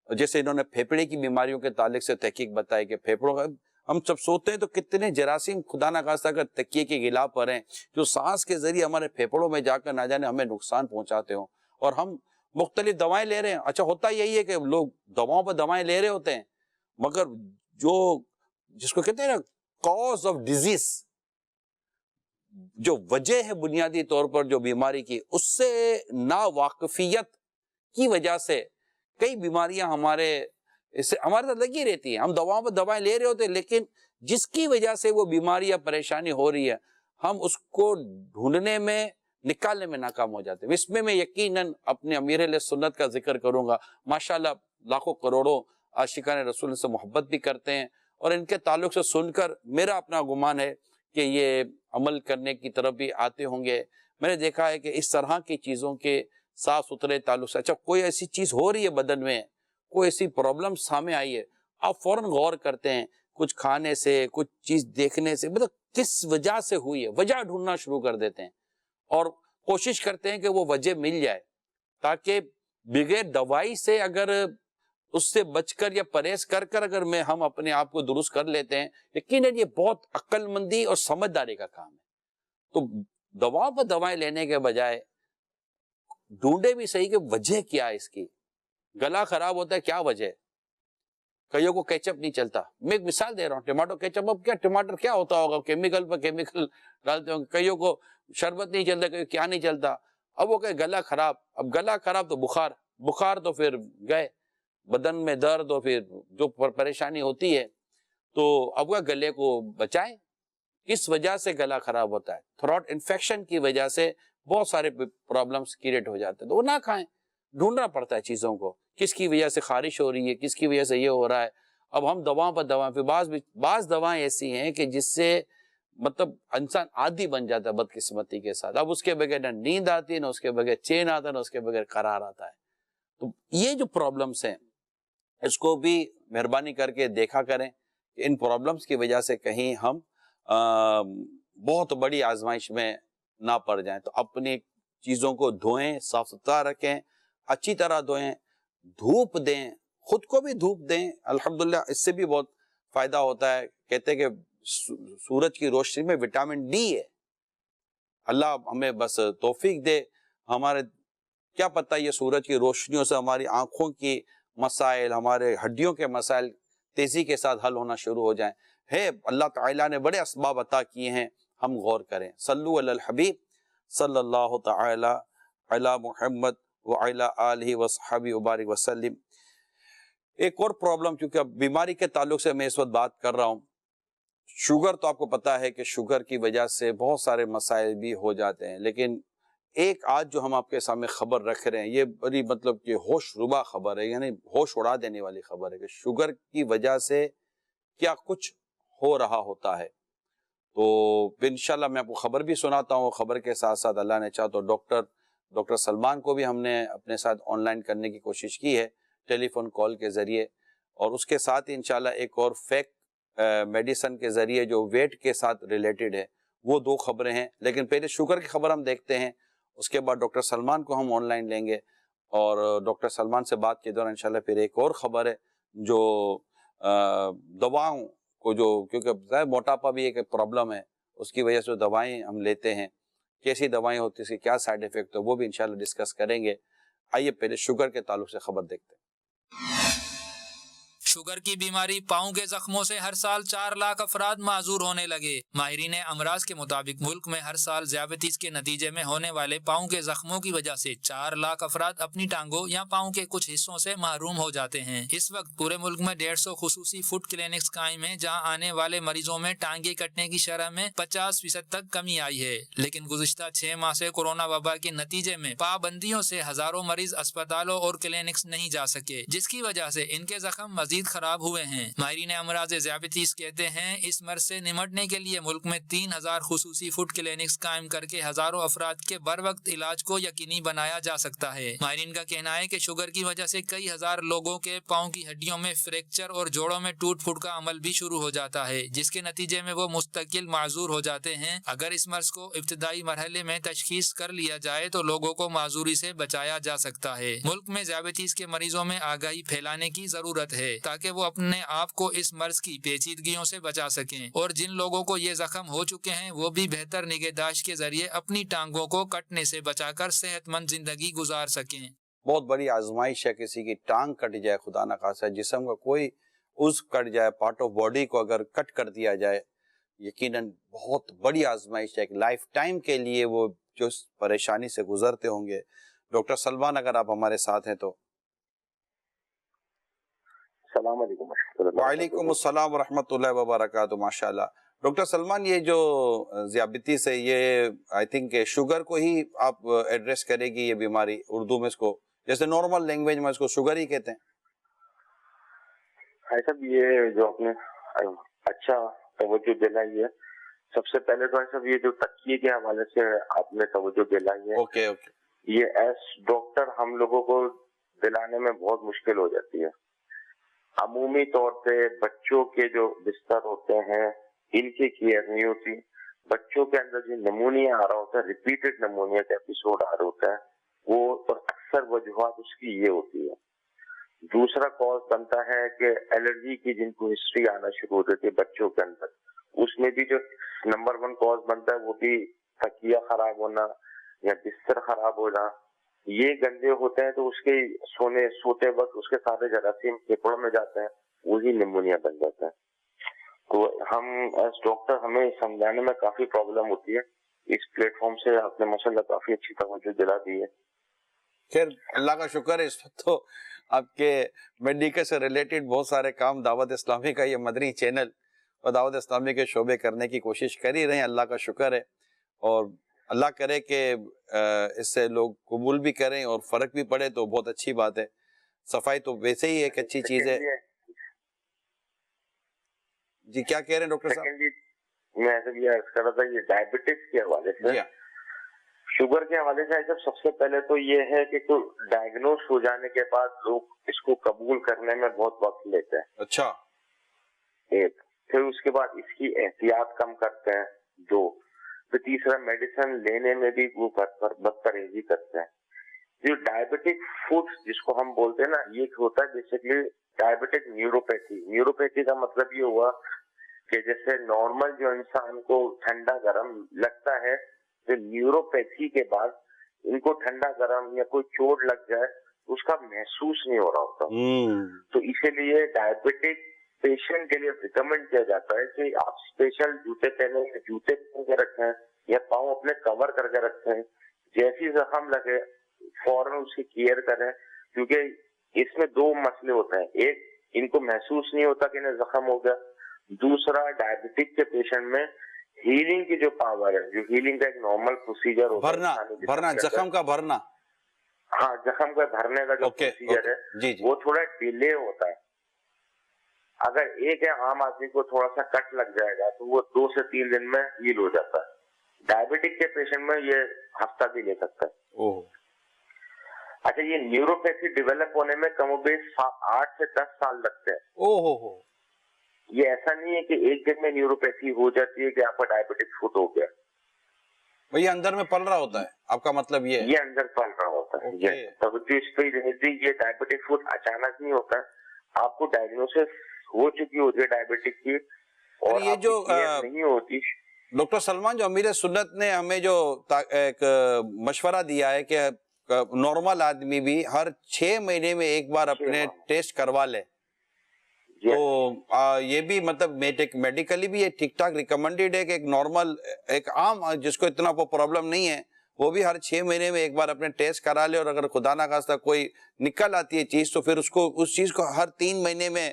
جیسے انہوں نے پھیپڑے کی بیماریوں کے تعلق سے تحقیق بتائی کہ پھیپڑوں کا ہم جب سوتے ہیں تو کتنے جراثیم خدا نہ خواستہ اگر تکیے کے غلاف پر ہیں جو سانس کے ذریعے ہمارے پھیپڑوں میں جا کر نہ جانے ہمیں نقصان پہنچاتے ہوں. اور ہم مختلف دوائیں لے رہے ہیں. اچھا ہوتا یہی ہے کہ لوگ دواؤں پر دوائیں لے رہے ہوتے ہیں، مگر جو جس کو کہتے ہیں نا کاز آف ڈیزیز، جو وجہ ہے بنیادی طور پر جو بیماری کی، اس سے ناواقفیت کی وجہ سے کئی بیماریاں ہمارے ساتھ لگی رہتی ہیں. ہم دواؤں پر دوائیں لے رہے ہوتے ہیں لیکن جس کی وجہ سے وہ بیماری یا پریشانی ہو رہی ہے ہم اس کو ڈھونڈنے میں، نکالنے میں ناکام ہو جاتے ہیں. اس میں یقیناً اپنے امیر اہل سنت کا ذکر کروں گا. ماشاءاللہ لاکھوں کروڑوں عاشقان رسول سے محبت بھی کرتے ہیں اور ان کے تعلق سے سن کر میرا اپنا گمان ہے کہ یہ عمل کرنے کی طرف بھی آتے ہوں گے. میں نے دیکھا ہے کہ اس طرح کی چیزوں کے صاف ستھرے تعلق سے، اچھا کوئی ایسی چیز ہو رہی ہے بدن میں، کوئی ایسی پرابلم سامنے آئی ہے، آپ فوراً غور کرتے ہیں کچھ کھانے سے، کچھ چیز دیکھنے سے، مطلب کس وجہ سے ہوئی ہے، وجہ ڈھونڈنا شروع کر دیتے ہیں اور کوشش کرتے ہیں کہ وہ وجہ مل جائے تاکہ بغیر دوائی سے اگر اس سے بچ کر یا پرہیز کر کر اگر ہم اپنے آپ کو درست کر لیتے ہیں، یقیناً یہ بہت عقل مندی اور سمجھداری کا کام ہے. تو دواؤں پر دوائیں لینے کے بجائے ڈھونڈے بھی صحیح کہ وجہ کیا ہے اس کی. گلا خراب ہوتا ہے، کیا وجہ ہے؟ کئیوں کو کیچپ نہیں چلتا. میں ایک مثال دے رہا ہوں، ٹماٹو کیچپ. اب کیا ٹماٹر کیا ہوتا ہوگا، کیمیکل پر کیمیکل ڈالتے ہوں. کئیوں کو شربت نہیں چلتا، کئیوں کیا نہیں چلتا. اب وہ کہ گلا خراب، اب گلا خراب تو بخار تو پھر گئے، بدن میں درد اور پھر جو پریشانی ہوتی ہے. تو اب وہ گلے کو بچائیں. کس وجہ سے گلا خراب ہوتا ہے؟ تھروٹ انفیکشن کی وجہ سے بہت سارے پرابلمز کریٹ ہو جاتے ہیں. تو وہ نہ کھائیں. ڈھونڈنا پڑتا ہے چیزوں کو، کس کی وجہ سے خارش ہو رہی ہے، کس کی وجہ سے یہ ہو رہا ہے. اب ہم دواؤں پر دوائیں پہ بعض دوائیں ایسی ہیں کہ جس سے مطلب انسان عادی بن جاتا ہے بدقسمتی کے ساتھ. اب اس کے بغیر نہ نیند آتی ہے، نہ اس کے بغیر چین آتا ہے، نہ اس کے بغیر قرار آتا ہے. تو یہ جو پرابلمز ہیں اس کو بھی مہربانی کر کے دیکھا کریں کہ ان پرابلمس کی وجہ سے کہیں ہم بہت بڑی آزمائش میں نہ پڑ جائیں. تو اپنی چیزوں کو دھوئیں، صاف ستھرا رکھیں، اچھی طرح دھوئیں، دھوپ دیں، خود کو بھی دھوپ دیں. الحمدللہ اس سے بھی بہت فائدہ ہوتا ہے. کہتے ہیں کہ سورج کی روشنی میں وٹامن ڈی ہے. اللہ ہمیں بس توفیق دے. ہمارے کیا پتہ یہ سورج کی روشنیوں سے ہماری آنکھوں کی مسائل، ہمارے ہڈیوں کے مسائل تیزی کے ساتھ حل ہونا شروع ہو جائیں. ہے اللہ تعالیٰ نے بڑے اسباب عطا کیے ہیں، ہم غور کریں. صلو علی الحبیب صلی اللہ تعالی علی محمد وعلی آلہ وصحبہ وبارک وسلم. ایک اور پرابلم، کیونکہ اب بیماری کے تعلق سے میں اس وقت بات کر رہا ہوں، شوگر تو آپ کو پتا ہے کہ شوگر کی وجہ سے بہت سارے مسائل بھی ہو جاتے ہیں. لیکن ایک آج جو ہم آپ کے سامنے خبر رکھ رہے ہیں، یہ بڑی مطلب کہ ہوش ربا خبر ہے، یعنی ہوش اڑا دینے والی خبر ہے کہ شوگر کی وجہ سے کیا کچھ ہو رہا ہوتا ہے. تو انشاءاللہ میں آپ کو خبر بھی سناتا ہوں. خبر کے ساتھ ساتھ اللہ نے چاہا تو ڈاکٹر سلمان کو بھی ہم نے اپنے ساتھ آن لائن کرنے کی کوشش کی ہے ٹیلی فون کال کے ذریعے. اور اس کے ساتھ ہی انشاءاللہ ایک اور فیک میڈیسن کے ذریعے جو ویٹ کے ساتھ ریلیٹڈ ہے، وہ 2 خبریں ہیں. لیکن پہلے شوگر کی خبر ہم دیکھتے ہیں، اس کے بعد ڈاکٹر سلمان کو ہم آن لائن لیں گے. اور ڈاکٹر سلمان سے بات کے دوران انشاءاللہ پھر ایک اور خبر ہے جو دواؤں کو، جو کیونکہ موٹاپا بھی ایک پرابلم ہے، اس کی وجہ سے دوائیں ہم لیتے ہیں، کیسی دوائیں ہوتی ہیں، اس کے کیا سائیڈ ایفیکٹ ہے، وہ بھی انشاءاللہ ڈسکس کریں گے. آئیے پہلے شوگر کے تعلق سے خبر دیکھتے ہیں. شوگر کی بیماری پاؤں کے زخموں سے ہر سال 4 لاکھ افراد معذور ہونے لگے. ماہرین امراض کے مطابق ملک میں ہر سال ذیابیطس کے نتیجے میں ہونے والے پاؤں کے زخموں کی وجہ سے 4 لاکھ افراد اپنی ٹانگوں یا پاؤں کے کچھ حصوں سے محروم ہو جاتے ہیں. اس وقت پورے ملک میں 150 خصوصی فٹ کلینکس قائم ہیں جہاں آنے والے مریضوں میں ٹانگیں کٹنے کی شرح میں 50% تک کمی آئی ہے. لیکن گزشتہ 6 ماہ سے کورونا وبا کے نتیجے میں پابندیوں سے ہزاروں مریض اسپتالوں اور کلینکس نہیں جا سکے، جس کی وجہ سے ان کے زخم مزید خراب ہوئے ہیں. ماہرین امراض ذیابیطس کہتے ہیں اس مرض سے نمٹنے کے لیے ملک میں 3000 خصوصی فوڈ کلینکس قائم کر کے ہزاروں افراد کے بر وقت علاج کو یقینی بنایا جا سکتا ہے. ماہرین کا کہنا ہے کہ شوگر کی وجہ سے کئی ہزار لوگوں کے پاؤں کی ہڈیوں میں فریکچر اور جوڑوں میں ٹوٹ پھوٹ کا عمل بھی شروع ہو جاتا ہے، جس کے نتیجے میں وہ مستقل معذور ہو جاتے ہیں. اگر اس مرض کو ابتدائی مرحلے میں تشخیص کر لیا جائے تو لوگوں کو معذوری سے بچایا جا سکتا ہے. ملک میں ذیابیطس کے مریضوں میں آگاہی پھیلانے کی ضرورت ہے تاکہ وہ اپنے آپ کو اس مرض کی پیچیدگیوں سے بچا سکیں، اور جن لوگوں کو یہ زخم ہو چکے ہیں وہ بھی بہتر نگہداشت کے ذریعے اپنی ٹانگوں کو کٹنے سے بچا کر صحت مند زندگی گزار سکیں. بہت بڑی آزمائش ہے، کسی کی ٹانگ کٹ جائے، خدا نہ خاصہ جسم کا کوئی عضو کٹ جائے، پارٹ آف باڈی کو اگر کٹ کر دیا جائے، یقیناً بہت بڑی آزمائش ہے. ایک لائف ٹائم کے لیے وہ جو پریشانی سے گزرتے ہوں گے. ڈاکٹر سلمان اگر آپ ہمارے ساتھ ہیں تو. السلام علیکم. وعلیکم السلام ورحمۃ اللہ وبرکاتہ. ماشاء اللہ. ڈاکٹر سلمان، یہ جو ذیابیطس ہے، یہ آئی تھنک شوگر کو ہی آپ ایڈریس کرے گی، یہ بیماری اردو میں اس کو جیسے نارمل لینگویج میں اس کو شوگر ہی کہتے ہیں. صاحب یہ جو آپ نے اچھا توجہ دلائی ہے، سب سے پہلے تو صاحب یہ جو تکیے کے حوالے سے آپ نے توجہ دلائی ہے، اوکے یہ ایس ڈاکٹر ہم لوگوں کو دلانے میں بہت مشکل ہو جاتی ہے. عمومی طور پہ بچوں کے جو بستر ہوتے ہیں ان کی کیئر نہیں ہوتی. بچوں کے اندر جو نمونیا آ رہا ہوتا ہے، ریپیٹڈ نمونیا کا ایپیسوڈ آ رہا ہوتا ہے، وہ اکثر وجوہات اس کی یہ ہوتی ہے. دوسرا کاز بنتا ہے کہ الرجی کی جن کو ہسٹری آنا شروع ہو جاتی ہے بچوں کے اندر، اس میں بھی جو نمبر 1 کاز بنتا ہے وہ بھی تکیہ خراب ہونا یا بستر خراب ہونا. یہ گندے ہوتے ہیں تو اس کے سوتے وقت اس کے سارے جراثیم پھیپڑوں میں جاتے ہیں، وہی نمونیا بن جاتا ہے. تو ہم ایز ڈاکٹر ہمیں سمجھانے میں کافی پرابلم ہوتی ہے. اس پلیٹ فارم سے آپ نے ماشاءاللہ کافی اچھی توجہ دلا دی ہے. خیر اللہ کا شکر ہے، اس وقت تو آپ کے میڈیکل سے ریلیٹڈ بہت سارے کام دعوت اسلامی کا یہ مدنی چینل اور دعوت اسلامی کے شعبے کرنے کی کوشش کر ہی رہے ہیں. اللہ کا شکر ہے، اور اللہ کرے کہ اس سے لوگ قبول بھی کریں اور فرق بھی پڑے تو بہت اچھی بات ہے. صفائی تو ویسے ہی ایک اچھی چیز ہے. جی کیا کہہ رہے ہیں ڈاکٹر صاحب؟ میں ایسے یہ عرض کر رہا تھا، یہ ڈائبٹکس کے حوالے سے شوگر کے حوالے سے سب سے پہلے تو یہ ہے کہ کوئی ڈائگنوز ہو جانے کے بعد لوگ اس کو قبول کرنے میں بہت وقت لیتے ہیں. اچھا. ایک پھر اس کے بعد اس کی احتیاط کم کرتے ہیں. دو پھر تیسرا میڈیسن لینے میں بھی وہ بدپرہیزی کرتے ہیں. جو ڈائبٹک فوڈ جس کو ہم بولتے ہیں نا, یہ ہوتا ہے بیسیکلی ڈائبٹک نیوروپیتھی. نیوروپیتھی کا مطلب یہ ہوا کہ جیسے نارمل جو انسان کو ٹھنڈا گرم لگتا ہے, تو نیوروپیتھی کے بعد ان کو ٹھنڈا گرم یا کوئی چوٹ لگ جائے اس کا محسوس نہیں ہو رہا ہوتا. تو اسی لیے ڈائبٹک پیشنٹ کے لیے ریکمینڈ کیا جاتا ہے کہ آپ اسپیشل جوتے پہنے کے رکھیں یا پاؤں اپنے کور کر کے رکھیں. جیسی زخم لگے فوراً اس کی کیئر کریں, کیونکہ اس میں دو مسئلے ہوتے ہیں. ایک, ان کو محسوس نہیں ہوتا کہ انہیں زخم ہو گیا. دوسرا, ڈائبٹک کے پیشنٹ میں ہیلنگ کی جو پاور ہے, جو ہیلنگ کا ایک نارمل پروسیجر ہوتا ہے, بھرنا زخم کا بھرنا, ہاں زخم کا بھرنے کا جو پروسیجر ہے وہ تھوڑا ڈیلے ہوتا ہے. اگر ایک عام آدمی کو تھوڑا سا کٹ لگ جائے گا تو وہ 2 سے 3 دن میں ہیل ہو جاتا ہے. ڈائبٹک کے پیشنٹ میں یہ ہفتہ بھی لے سکتا ہے. اچھا, یہ نیوروپیتھی ڈیولپ ہونے میں کم و بیش 8 سے 10 سال لگتے ہیں. یہ ایسا نہیں ہے کہ ایک دن میں نیوروپیتھی ہو جاتی ہے کہ آپ کا ڈائبٹک فوڈ ہو گیا. یہ اندر میں پل رہا ہوتا ہے, آپ کا مطلب یہ اندر پل رہا ہوتا ہے. یہ ڈائبٹک فوڈ اچانک نہیں ہوتا ہے, آپ کو ڈائگنوسس ہو چکی ہوتی ہے ڈائبٹک کی, اور یہ جو نہیں ہوتی. ڈاکٹر سلمان, جو امیر سنت نے ہمیں جو ایک مشورہ دیا ہے کہ نارمل آدمی بھی ہر 6 مہینے میں ایک بار اپنے ٹیسٹ کروا لے, تو یہ بھی مطلب میڈیکلی بھی یہ ٹھیک ٹھاک ریکمینڈیڈ ہے کہ ایک نارمل ایک عام جس کو اتنا پرابلم نہیں ہے وہ بھی ہر 6 مہینے میں ایک بار اپنے ٹیسٹ کرا لے, اور اگر خدا نہ خواستہ کوئی نکل آتی ہے چیز تو پھر اس چیز کو ہر 3 مہینے میں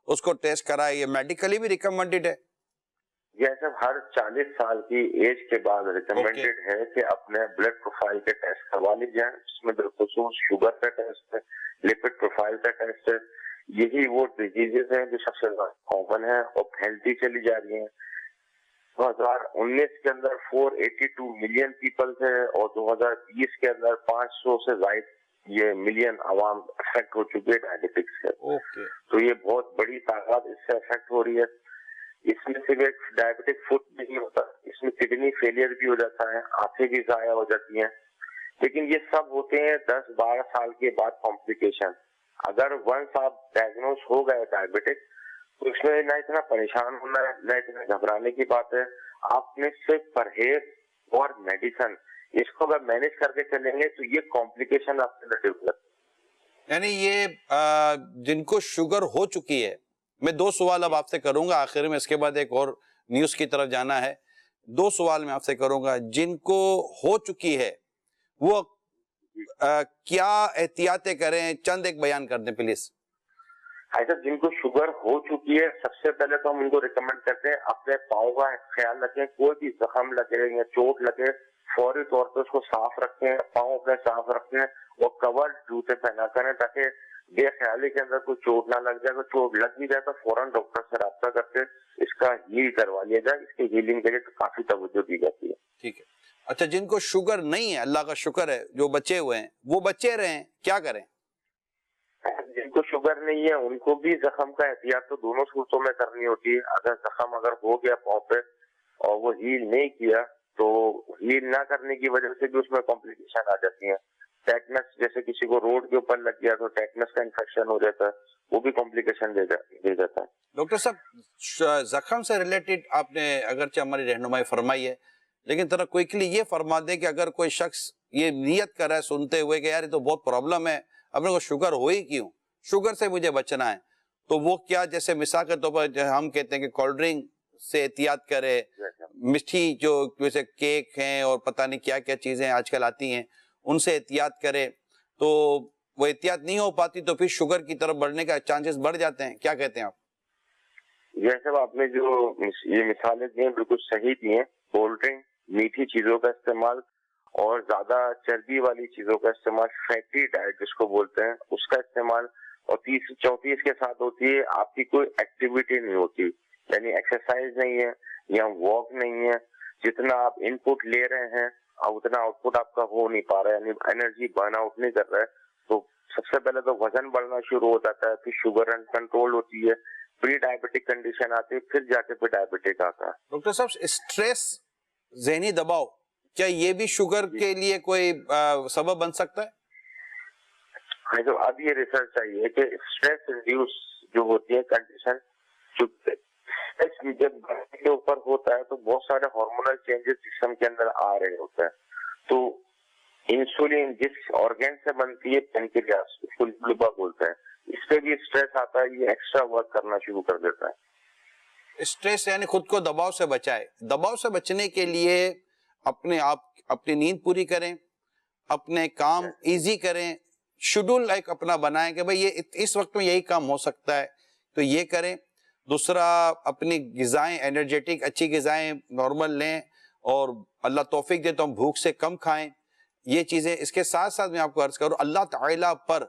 اس کو ٹیسٹ کرائے. یہ میڈیکلی بھی ریکمینڈیڈ ہے. جیسے ہر 40 سال کی ایج کے بعد ریکمینڈیڈ ہے کہ اپنے بلڈ پروفائل کے ٹیسٹ کروا لی جائیں. اس میں بالخصوص شوگر کا ٹیسٹ ہے, لپڈ پروفائل کا ٹیسٹ ہے. یہی وہ ڈیزیز ہیں جو سب سے کامن ہیں اور پھیلتی چلی جا رہی ہیں. 2019 کے اندر 482 ملین پیپل تھے, اور 2020 کے اندر 500 سے زائد یہ ملین عوام افیکٹ ہو چکے ہیں ڈائبٹک سے. تو یہ بہت بڑی تعداد اس سے افیکٹ ہو رہی ہے. اس میں صرف ایک ڈائبٹک فوڈ نہیں ہوتا, اس میں کڈنی فیلئر بھی ہو جاتا ہے, آنکھیں بھی ضائع ہو جاتی ہیں. لیکن یہ سب ہوتے ہیں 10-12 سال کے بعد کمپلیکیشن. اگر ونس آپ ڈائگنوز ہو گئے ڈائبٹک تو اس میں نہ اتنا پریشان ہونا ہے, نہ اتنا گھبرانے کی بات ہے. آپ نے صرف پرہیز اور میڈیسن اس کو اگر مینج کر کے چلیں گے تو یہ کمپلیکیشن آپ کے ڈیولپ. یعنی یہ جن کو شوگر ہو چکی ہے, میں 2 سوال اب آپ سے کروں گا آخر میں, اس کے بعد ایک اور نیوز کی طرف جانا ہے. 2 سوال میں آپ سے کروں گا. جن کو ہو چکی ہے وہ کیا احتیاطیں کریں, چند ایک بیان کر دیں پلیز. ایسا جن کو شوگر ہو چکی ہے, سب سے پہلے تو ہم ان کو ریکمینڈ کرتے ہیں اپنے پاؤں کا خیال رکھیں. کوئی بھی زخم لگے یا چوٹ لگے فوری طور پہ اس کو صاف رکھیں, پاؤں اپنے صاف رکھیں, اور کور جوتے پہنا کریں تاکہ بے خیالی کے اندر کوئی چوٹ نہ لگ جائے. اگر چوٹ لگ بھی جائے تو فوراً ڈاکٹر سے رابطہ کر کے اس کا ہیل کروا لیا جائے. اس کی ہیلنگ کے لیے کافی توجہ دی جاتی ہے. ٹھیک ہے. اچھا, جن کو شوگر نہیں ہے, اللہ کا شکر ہے, جو بچے ہوئے ہیں وہ بچے رہیں, کیا کریں؟ جن کو شوگر نہیں ہے ان کو بھی زخم کا احتیاط تو دونوں صورتوں میں کرنی ہوتی ہے. اگر زخم ہو گیا پاؤں پہ اور وہ ہیل نہیں کیا تو ہیل نہ کرنے کی وجہ سے بھی اس میں کمپلیکیشن آ جاتی ہیں. ٹیٹنس, جیسے کسی کو روڈ کے اوپر لگ گیا تو ٹیٹنس کا انفیکشن ہو جاتا ہے, وہ بھی کمپلیکیشن دے جاتا ہے. ڈاکٹر صاحب, زخم سے ریلیٹڈ آپ نے اگرچہ ہماری رہنمائی فرمائی ہے, لیکن ذرا کوئکلی یہ فرما دیں کہ اگر کوئی شخص یہ نیت کر رہا ہے سنتے ہوئے کہ یار یہ تو بہت پرابلم ہے, اپنے کو شوگر ہو ہی کیوں, شوگر سے مجھے بچنا ہے, تو وہ کیا, جیسے مثال کے طور پر ہم کہتے ہیں کہ کولڈ ڈرنک سے احتیاط کرے, میٹھی جو جیسے کیک ہیں اور پتہ نہیں کیا کیا چیزیں آج کل آتی ہیں ان سے احتیاط کرے, تو وہ احتیاط نہیں ہو پاتی تو پھر شوگر کی طرف بڑھنے کا چانسز بڑھ جاتے ہیں. کیا کہتے ہیں آپ؟ جیسے آپ نے جو یہ مثالیں دی ہیں بالکل صحیح دی ہیں. کولڈ ڈرنک, میٹھی چیزوں کا استعمال اور زیادہ چربی والی چیزوں کا استعمال, فیٹی ڈائٹ جس کو بولتے ہیں اس کا استعمال, اور 34 اس کے ساتھ ہوتی ہے آپ کی کوئی ایکٹیویٹی نہیں ہوتی, یعنی ایکسرسائز نہیں ہے یا واک نہیں ہے. جتنا آپ ان پٹ لے رہے ہیں اتنا آؤٹ پٹ آپ کا ہو نہیں پا رہا ہے, یعنی انرجی برن آؤٹ نہیں کر رہا ہے, تو سب سے پہلے تو وزن بڑھنا شروع ہو جاتا ہے, پھر شوگر انکنٹرول ہوتی ہے, پری ڈائبٹک کنڈیشن آتی ہے, پھر جا کے پھر ڈائبٹک آتا ہے. ڈاکٹر صاحب, اسٹریس, ذہنی دباؤ, کیا یہ بھی شوگر کے لیے کوئی سبب بن سکتا ہے؟ ہاں, تو اب یہ ریسرچ چاہیے کہ اسٹریس ریڈیوس جو ہوتی ہے کنڈیشن, جب گھر کے اوپر ہوتا ہے تو بہت سارے ہارمونل چینجز جسم کے اندر آ رہے ہوتے ہیں. تو انسولین جس آرگن سے بنتی ہے پینکریاس, اس کو لبا بولتے ہیں, اس پہ بھی اسٹریس آتا ہے, یہ ایکسٹرا ورک کرنا شروع کر دیتا ہے. اسٹریس یعنی خود کو دباؤ سے بچائے. دباؤ سے بچنے کے لیے اپنے آپ اپنی نیند پوری کریں, اپنے کام ایزی کریں, شیڈول ایک اپنا بنائیں کہ بھئی یہ اس وقت میں یہی کام ہو سکتا ہے تو یہ کریں. دوسرا, اپنی غذائیں انرجیٹک اچھی غذائیں نارمل لیں, اور اللہ توفیق دے تو ہم بھوک سے کم کھائیں. یہ چیزیں, اس کے ساتھ ساتھ میں آپ کو عرض کروں, اللہ تعالیٰ پر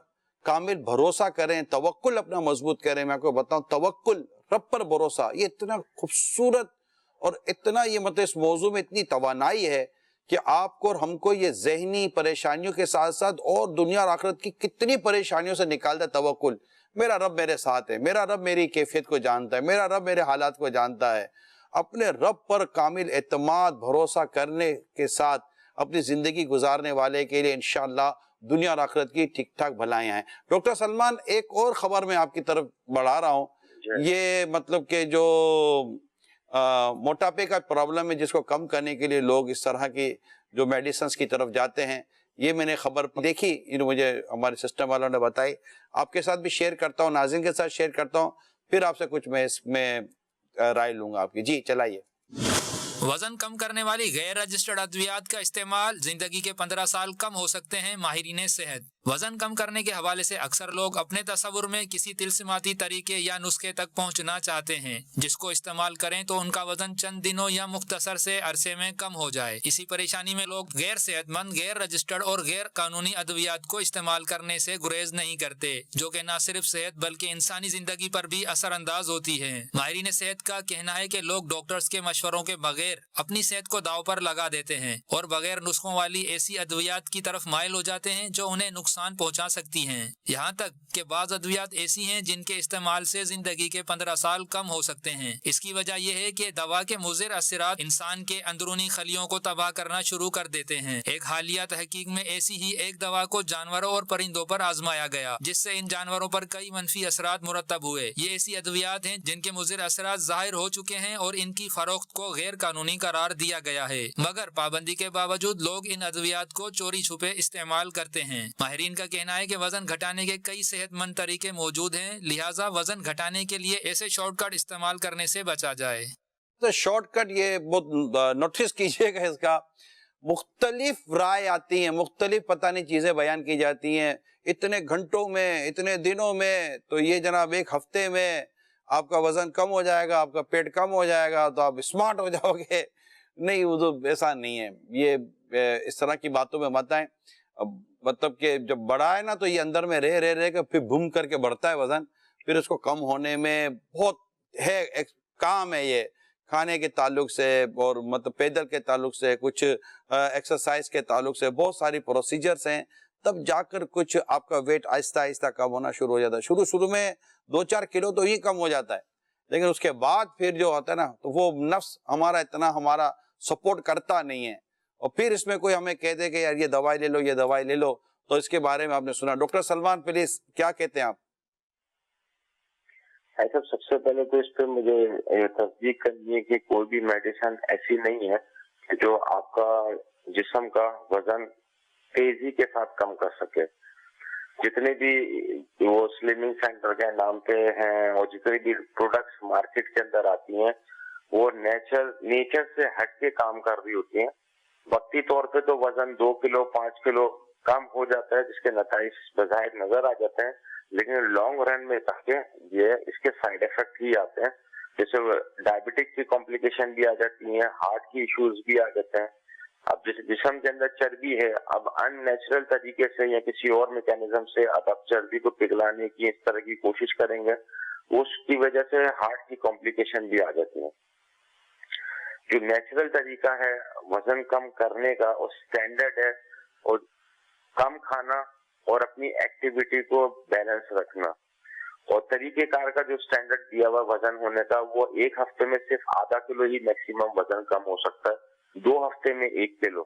کامل بھروسہ کریں, توکل اپنا مضبوط کریں. میں آپ کو بتاؤں, توکل, رب پر بھروسہ, یہ اتنا خوبصورت اور اتنا یہ مطلب اس موضوع میں اتنی توانائی ہے کہ آپ کو اور ہم کو یہ ذہنی پریشانیوں کے ساتھ ساتھ اور دنیا اور آخرت کی کتنی پریشانیوں سے نکالتا ہے. توکل, میرا رب میرے ساتھ ہے, میرا رب میری کیفیت کو جانتا ہے, میرا رب میرے حالات کو جانتا ہے. اپنے رب پر کامل اعتماد بھروسہ کرنے کے ساتھ اپنی زندگی گزارنے والے کے لیے انشاءاللہ دنیا اور آخرت کی ٹھیک ٹھاک بھلائیاں ہیں. ڈاکٹر سلمان, ایک اور خبر میں آپ کی طرف بڑھا رہا ہوں. یہ مطلب کہ جو موٹاپے کا پرابلم ہے, جس کو کم کرنے کے لیے لوگ اس طرح کی جو میڈیسنز کی طرف جاتے ہیں, یہ میں نے خبر دیکھی, مجھے ہمارے سسٹم والوں نے بتائی. آپ کے ساتھ بھی شیئر کرتا ہوں, ناظرین کے ساتھ شیئر کرتا ہوں, پھر آپ سے کچھ میں اس میں رائے لوں گا آپ کی. جی چلائیے. وزن کم کرنے والی غیر رجسٹرڈ ادویات کا استعمال, زندگی کے 15 سال کم ہو سکتے ہیں ماہرین صحت. وزن کم کرنے کے حوالے سے اکثر لوگ اپنے تصور میں کسی طلسماتی طریقے یا نسخے تک پہنچنا چاہتے ہیں جس کو استعمال کریں تو ان کا وزن چند دنوں یا مختصر سے عرصے میں کم ہو جائے. اسی پریشانی میں لوگ غیر صحت مند, غیر رجسٹرڈ اور غیر قانونی ادویات کو استعمال کرنے سے گریز نہیں کرتے, جو کہ نہ صرف صحت بلکہ انسانی زندگی پر بھی اثر انداز ہوتی ہے. ماہرین صحت کا کہنا ہے کہ لوگ ڈاکٹرز کے مشوروں کے بغیر اپنی صحت کو داؤ پر لگا دیتے ہیں اور بغیر نسخوں والی ایسی ادویات کی طرف مائل ہو جاتے ہیں جو انہیں نقصان پہنچا سکتی ہیں. یہاں تک کہ بعض ادویات ایسی ہیں جن کے استعمال سے زندگی کے 15 سال کم ہو سکتے ہیں. اس کی وجہ یہ ہے کہ دوا کے مضر اثرات انسان کے اندرونی خلیوں کو تباہ کرنا شروع کر دیتے ہیں. ایک حالیہ تحقیق میں ایسی ہی ایک دوا کو جانوروں اور پرندوں پر آزمایا گیا جس سے ان جانوروں پر کئی منفی اثرات مرتب ہوئے. یہ ایسی ادویات ہیں جن کے مضر اثرات ظاہر ہو چکے ہیں اور ان کی فروخت کو غیر قانونی قرار دیا گیا ہے, مگر پابندی کے باوجود لوگ ان ادویات کو چوری چھپے استعمال کرتے ہیں. ماہرین کا کہنا ہے کہ وزن گھٹانے کے کئی صحت مند طریقے موجود ہیں, لہٰذا وزن گھٹانے کے لیے ایسے شارٹ کٹ استعمال کرنے سے بچا جائے. شارٹ کٹ, یہ بہت نوٹس کیجئے گا, اس کا مختلف رائے آتی ہیں, مختلف پتہ نہیں چیزیں بیان کی جاتی ہیں. اتنے گھنٹوں میں, اتنے دنوں میں, تو یہ جناب ایک ہفتے میں آپ کا وزن کم ہو جائے گا, آپ کا پیٹ کم ہو جائے گا تو آپ اسمارٹ ہو جاؤ گے. نہیں, وہ تو ایسا نہیں ہے. یہ اس طرح کی باتوں میں مت آئیں. مطلب کہ جب بڑھا ہے نا تو یہ اندر میں رہ کے پھر بھوم کر کے بڑھتا ہے وزن, پھر اس کو کم ہونے میں بہت ہے کام ہے. یہ کھانے کے تعلق سے اور مطلب پیدل کے تعلق سے, کچھ ایکسرسائز کے تعلق سے بہت ساری پروسیجرز ہیں, تب جا کر کچھ آپ کا ویٹ آہستہ آہستہ کم ہونا شروع ہو جاتا ہے. شروع میں 2-4 کلو تو ہی کم ہو جاتا ہے, لیکن اس کے بعد پھر جو ہوتا ہے نا تو وہ نفس ہمارا سپورٹ کرتا نہیں ہے. اور پھر اس میں کوئی ہمیں کہہ دے کہ یار یہ دوائی لے لو, یہ دوائی لے لو, تو اس کے بارے میں آپ نے سنا. ڈاکٹر سلمان پلیز کیا کہتے ہیں آپ؟ ایسا سب سے پہلے تو اس پہ مجھے تصدیق کرنی ہے کہ کوئی بھی میڈیسن ایسی نہیں ہے جو آپ کا جسم کا وزن تیزی کے ساتھ کم کر سکے. جتنے بھی وہ سلمنگ سینٹر کے نام پہ ہیں اور جتنے بھی پروڈکٹس مارکیٹ کے اندر آتی ہیں وہ نیچر سے ہٹ کے کام کر رہی ہوتی ہیں. وقتی طور پہ تو وزن 2 کلو 5 کلو کم ہو جاتا ہے جس کے نتائج بظاہر نظر آ جاتے ہیں, لیکن لانگ رن میں یہ اس کے سائیڈ ایفیکٹ ہی آتے ہیں. جیسے ڈائبٹک کی کمپلیکیشن بھی آ جاتی ہیں, ہارٹ کی ایشوز بھی آ جاتے ہیں. اب جس جسم کے اندر چربی ہے, اب ان نیچرل طریقے سے یا کسی اور میکینزم سے اب آپ چربی کو پگھلانے کی اس طرح کی کوشش کریں گے, اس کی وجہ سے ہارٹ کی کمپلیکیشن بھی آ جاتی ہیں. جو نیچرل طریقہ ہے وزن کم کرنے کا اور اسٹینڈرڈ ہے، اور کم کھانا اور اپنی ایکٹیویٹی کو بیلنس رکھنا، اور طریقہ کار کا جو اسٹینڈرڈ دیا ہوا وزن ہونے کا، وہ ایک ہفتے میں صرف آدھا کلو ہی میکسیمم وزن کم ہو سکتا ہے، 2 ہفتے میں 1 کلو،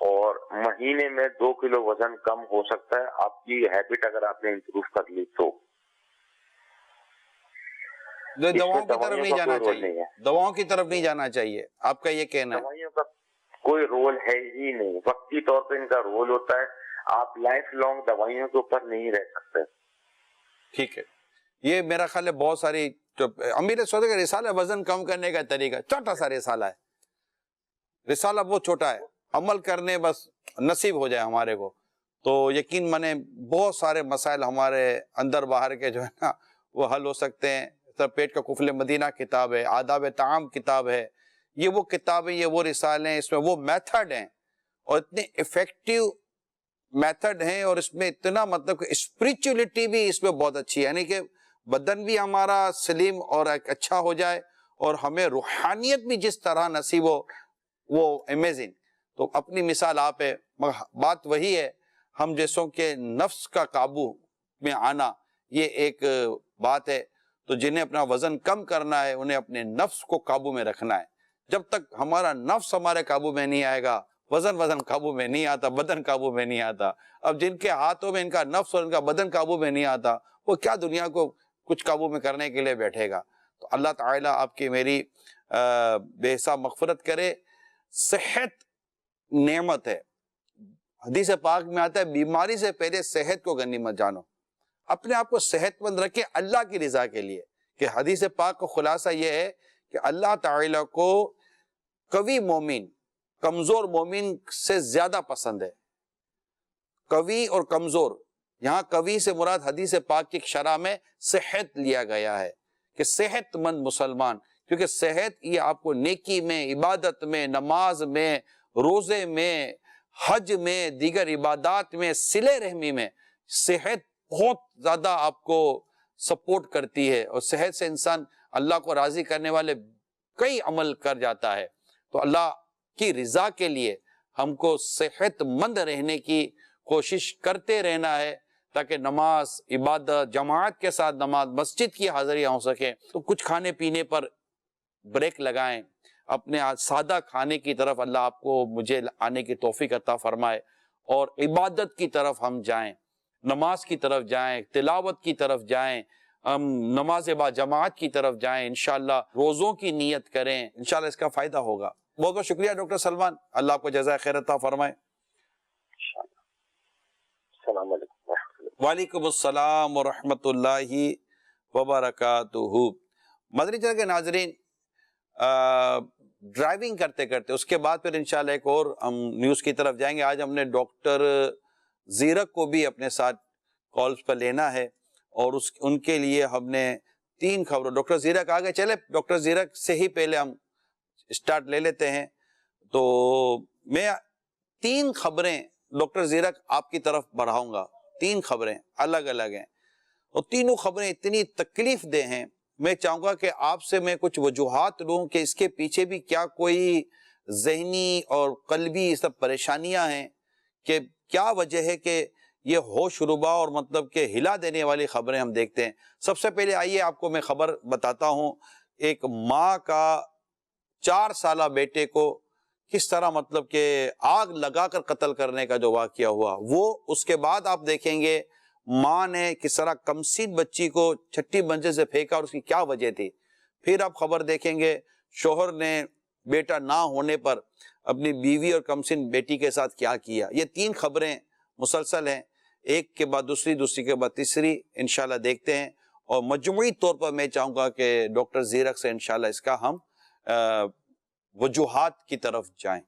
اور مہینے میں 2 کلو وزن کم ہو سکتا ہے، آپ کی ہیبٹ اگر آپ نے امپروو کر لی تو۔ دواؤں کی طرف نہیں جانا چاہیے، دواؤں کی طرف نہیں جانا چاہیے، آپ کا یہ کہنا ہے؟ دوائیوں کا کوئی رول ہے ہی نہیں، وقتی طور پہ ان کا رول ہوتا ہے، آپ لائف لانگ دوائیوں کے اوپر نہیں رہ سکتے۔ ٹھیک ہے، یہ میرا خیال ہے بہت ساری امیر سعودی کا رسالہ وزن کم کرنے کا طریقہ، چھوٹا سا رسالہ ہے، رسالہ بہت چھوٹا ہے، عمل کرنے بس نصیب ہو جائے ہمارے کو تو یقین مانے بہت سارے مسائل ہمارے اندر باہر کے جو ہے نا وہ حل ہو سکتے ہیں۔ پیٹ کا قفل مدینہ کتاب ہے، آداب طعام کتاب ہے، یہ وہ کتابیں، یہ وہ رسالے ہیں، اس میں وہ میتھڈ ہیں اور اتنے ایفیکٹو میتھڈ ہیں، اور اس میں اتنا مطلب کہ اسپریچولیٹی بھی اس میں بہت اچھی ہے، یعنی کہ بدن بھی ہمارا سلیم اور اچھا ہو جائے اور ہمیں روحانیت بھی جس طرح نصیب ہو، وہ امیزنگ۔ تو اپنی مثال آپ ہے، بات وہی ہے، ہم جیسوں کے نفس کا قابو میں آنا یہ ایک بات ہے، تو جنہیں اپنا وزن کم کرنا ہے انہیں اپنے نفس کو قابو میں رکھنا ہے۔ جب تک ہمارا نفس ہمارے قابو میں نہیں آئے گا، وزن قابو میں نہیں آتا، بدن قابو میں نہیں آتا۔ اب جن کے ہاتھوں میں ان کا نفس اور ان کا بدن قابو میں نہیں آتا، وہ کیا دنیا کو کچھ قابو میں کرنے کے لیے بیٹھے گا؟ تو اللہ تعالیٰ آپ کی میری بے حساب مغفرت کرے۔ صحت نعمت ہے، حدیث پاک میں آتا ہے بیماری سے پہلے صحت کو غنیمت جانو، اپنے آپ کو صحت مند رکھے اللہ کی رضا کے لیے۔ کہ حدیث پاک کا خلاصہ یہ ہے کہ اللہ تعالیٰ کو قوی مومن کمزور مومن سے زیادہ پسند ہے۔ قوی اور کمزور، یہاں قوی سے مراد حدیث پاک کی شرح میں صحت لیا گیا ہے کہ صحت مند مسلمان، کیونکہ صحت یہ آپ کو نیکی میں، عبادت میں، نماز میں، روزے میں، حج میں، دیگر عبادات میں، صلہ رحمی میں صحت بہت زیادہ آپ کو سپورٹ کرتی ہے، اور صحت سے انسان اللہ کو راضی کرنے والے کئی عمل کر جاتا ہے۔ تو اللہ کی رضا کے لیے ہم کو صحت مند رہنے کی کوشش کرتے رہنا ہے، تاکہ نماز، عبادت، جماعت کے ساتھ نماز، مسجد کی حاضریاں ہو سکے۔ تو کچھ کھانے پینے پر بریک لگائیں، اپنے سادہ کھانے کی طرف اللہ آپ کو مجھے آنے کی توفیق عطا فرمائے، اور عبادت کی طرف ہم جائیں، نماز کی طرف جائیں، تلاوت کی طرف جائیں، ہم نماز با جماعت کی طرف جائیں، انشاءاللہ روزوں کی نیت کریں، انشاءاللہ اس کا فائدہ ہوگا۔ بہت بہت شکریہ ڈاکٹر سلمان، اللہ آپ کو جزائے خیر عطا فرمائے۔ السلام علیکم۔ وعلیکم السلام ورحمۃ اللہ وبرکاتہ۔ مدنی چینل کے ناظرین، ڈرائیونگ کرتے کرتے اس کے بعد پھر انشاءاللہ ایک اور ہم نیوز کی طرف جائیں گے۔ آج ہم نے ڈاکٹر زیرک کو بھی اپنے ساتھ کالز پر لینا ہے، اور ان کے لیے ہم نے 3 خبریں، ڈاکٹر زیرک آگے چلے، ڈاکٹر زیرک سے ہی پہلے ہم اسٹارٹ لے لیتے ہیں۔ تو میں 3 خبریں ڈاکٹر زیرک آپ کی طرف بڑھاؤں گا، 3 خبریں الگ الگ ہیں، اور تینوں خبریں اتنی تکلیف دہ ہیں، میں چاہوں گا کہ آپ سے میں کچھ وجوہات لوں کہ اس کے پیچھے بھی کیا کوئی ذہنی اور قلبی سب پریشانیاں ہیں، کہ کیا وجہ ہے کہ یہ ہوش ربا اور مطلب کہ ہلا دینے والی خبریں ہم دیکھتے ہیں۔ سب سے پہلے آئیے آپ کو میں خبر بتاتا ہوں، ایک ماں کا 4 سالہ بیٹے کو کس طرح مطلب کہ آگ لگا کر قتل کرنے کا جو واقعہ ہوا، وہ اس کے بعد آپ دیکھیں گے ماں نے کس طرح کمسین بچی کو 6ٹھی منزل سے پھینکا اور اس کی کیا وجہ تھی۔ پھر آپ خبر دیکھیں گے شوہر نے بیٹا نہ ہونے پر اپنی بیوی اور کمسین بیٹی کے ساتھ کیا کیا۔ یہ 3 خبریں مسلسل ہیں، ایک کے بعد دوسری، دوسری کے بعد تیسری، انشاءاللہ دیکھتے ہیں، اور مجموعی طور پر میں چاہوں گا کہ ڈاکٹر زیرک سے انشاءاللہ اس کا ہم وجوہات کی طرف جائیں۔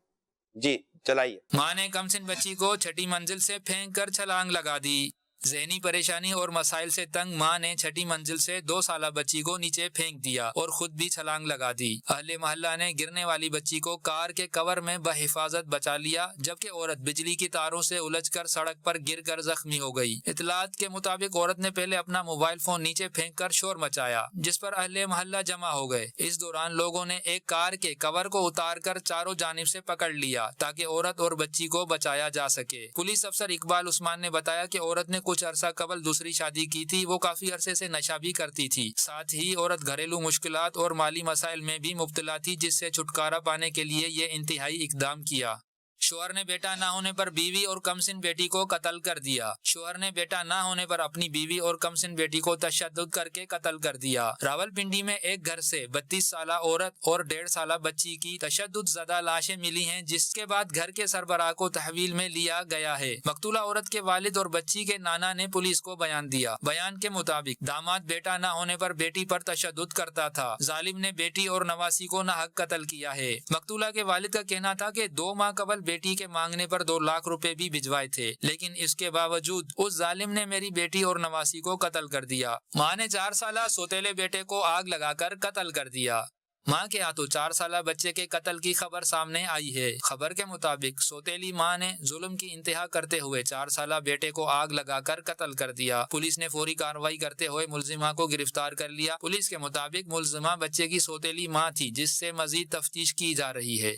جی چلائیے۔ ماں نے کمسن بچی کو 6ٹھی منزل سے پھینک کر چھلانگ لگا دی۔ ذہنی پریشانی اور مسائل سے تنگ ماں نے چھٹی منزل سے 2 سالہ بچی کو نیچے پھینک دیا اور خود بھی چھلانگ لگا دی۔ اہل محلہ نے گرنے والی بچی کو کار کے کور میں بحفاظت بچا لیا، جبکہ عورت بجلی کی تاروں سے الجھ کر سڑک پر گر کر زخمی ہو گئی۔ اطلاعات کے مطابق عورت نے پہلے اپنا موبائل فون نیچے پھینک کر شور مچایا، جس پر اہل محلہ جمع ہو گئے۔ اس دوران لوگوں نے ایک کار کے کور کو اتار کر چاروں جانب سے پکڑ لیا تاکہ عورت اور بچی کو بچایا جا سکے۔ پولیس افسر اقبال عثمان نے بتایا کہ عورت نے کچھ عرصہ قبل دوسری شادی کی تھی، وہ کافی عرصے سے نشہ بھی کرتی تھی، ساتھ ہی عورت گھریلو مشکلات اور مالی مسائل میں بھی مبتلا تھی، جس سے چھٹکارا پانے کے لیے یہ انتہائی اقدام کیا۔ شوہر نے بیٹا نہ ہونے پر بیوی اور کمسن بیٹی کو قتل کر دیا۔ شوہر نے بیٹا نہ ہونے پر اپنی بیوی اور کمسن بیٹی کو تشدد کر کے قتل کر دیا۔ راولپنڈی میں ایک گھر سے 32 سالہ عورت اور 1.5 سالہ بچی کی تشدد زدہ لاشیں ملی ہیں، جس کے بعد گھر کے سربراہ کو تحویل میں لیا گیا ہے۔ مقتولہ عورت کے والد اور بچی کے نانا نے پولیس کو بیان دیا۔ بیان کے مطابق داماد بیٹا نہ ہونے پر بیٹی پر تشدد کرتا تھا۔ ظالم نے بیٹی اور نواسی کو ناحق قتل کیا ہے۔ مقتولہ کے والد کا کہنا تھا کہ 2 ماہ قبل بیٹی کے مانگنے پر 2 لاکھ روپے بھی بھجوائے تھے، لیکن اس کے باوجود اس ظالم نے میری بیٹی اور نواسی کو قتل کر دیا۔ ماں نے 4 سالہ سوتیلے بیٹے کو آگ لگا کر قتل کر دیا۔ ماں کے ہاتھوں 4 سالہ بچے کے قتل کی خبر سامنے آئی ہے۔ خبر کے مطابق سوتیلی ماں نے ظلم کی انتہا کرتے ہوئے 4 سالہ بیٹے کو آگ لگا کر قتل کر دیا۔ پولیس نے فوری کارروائی کرتے ہوئے ملزمہ کو گرفتار کر لیا۔ پولیس کے مطابق ملزمہ بچے کی سوتیلی ماں تھی، جس سے مزید تفتیش کی جا رہی ہے۔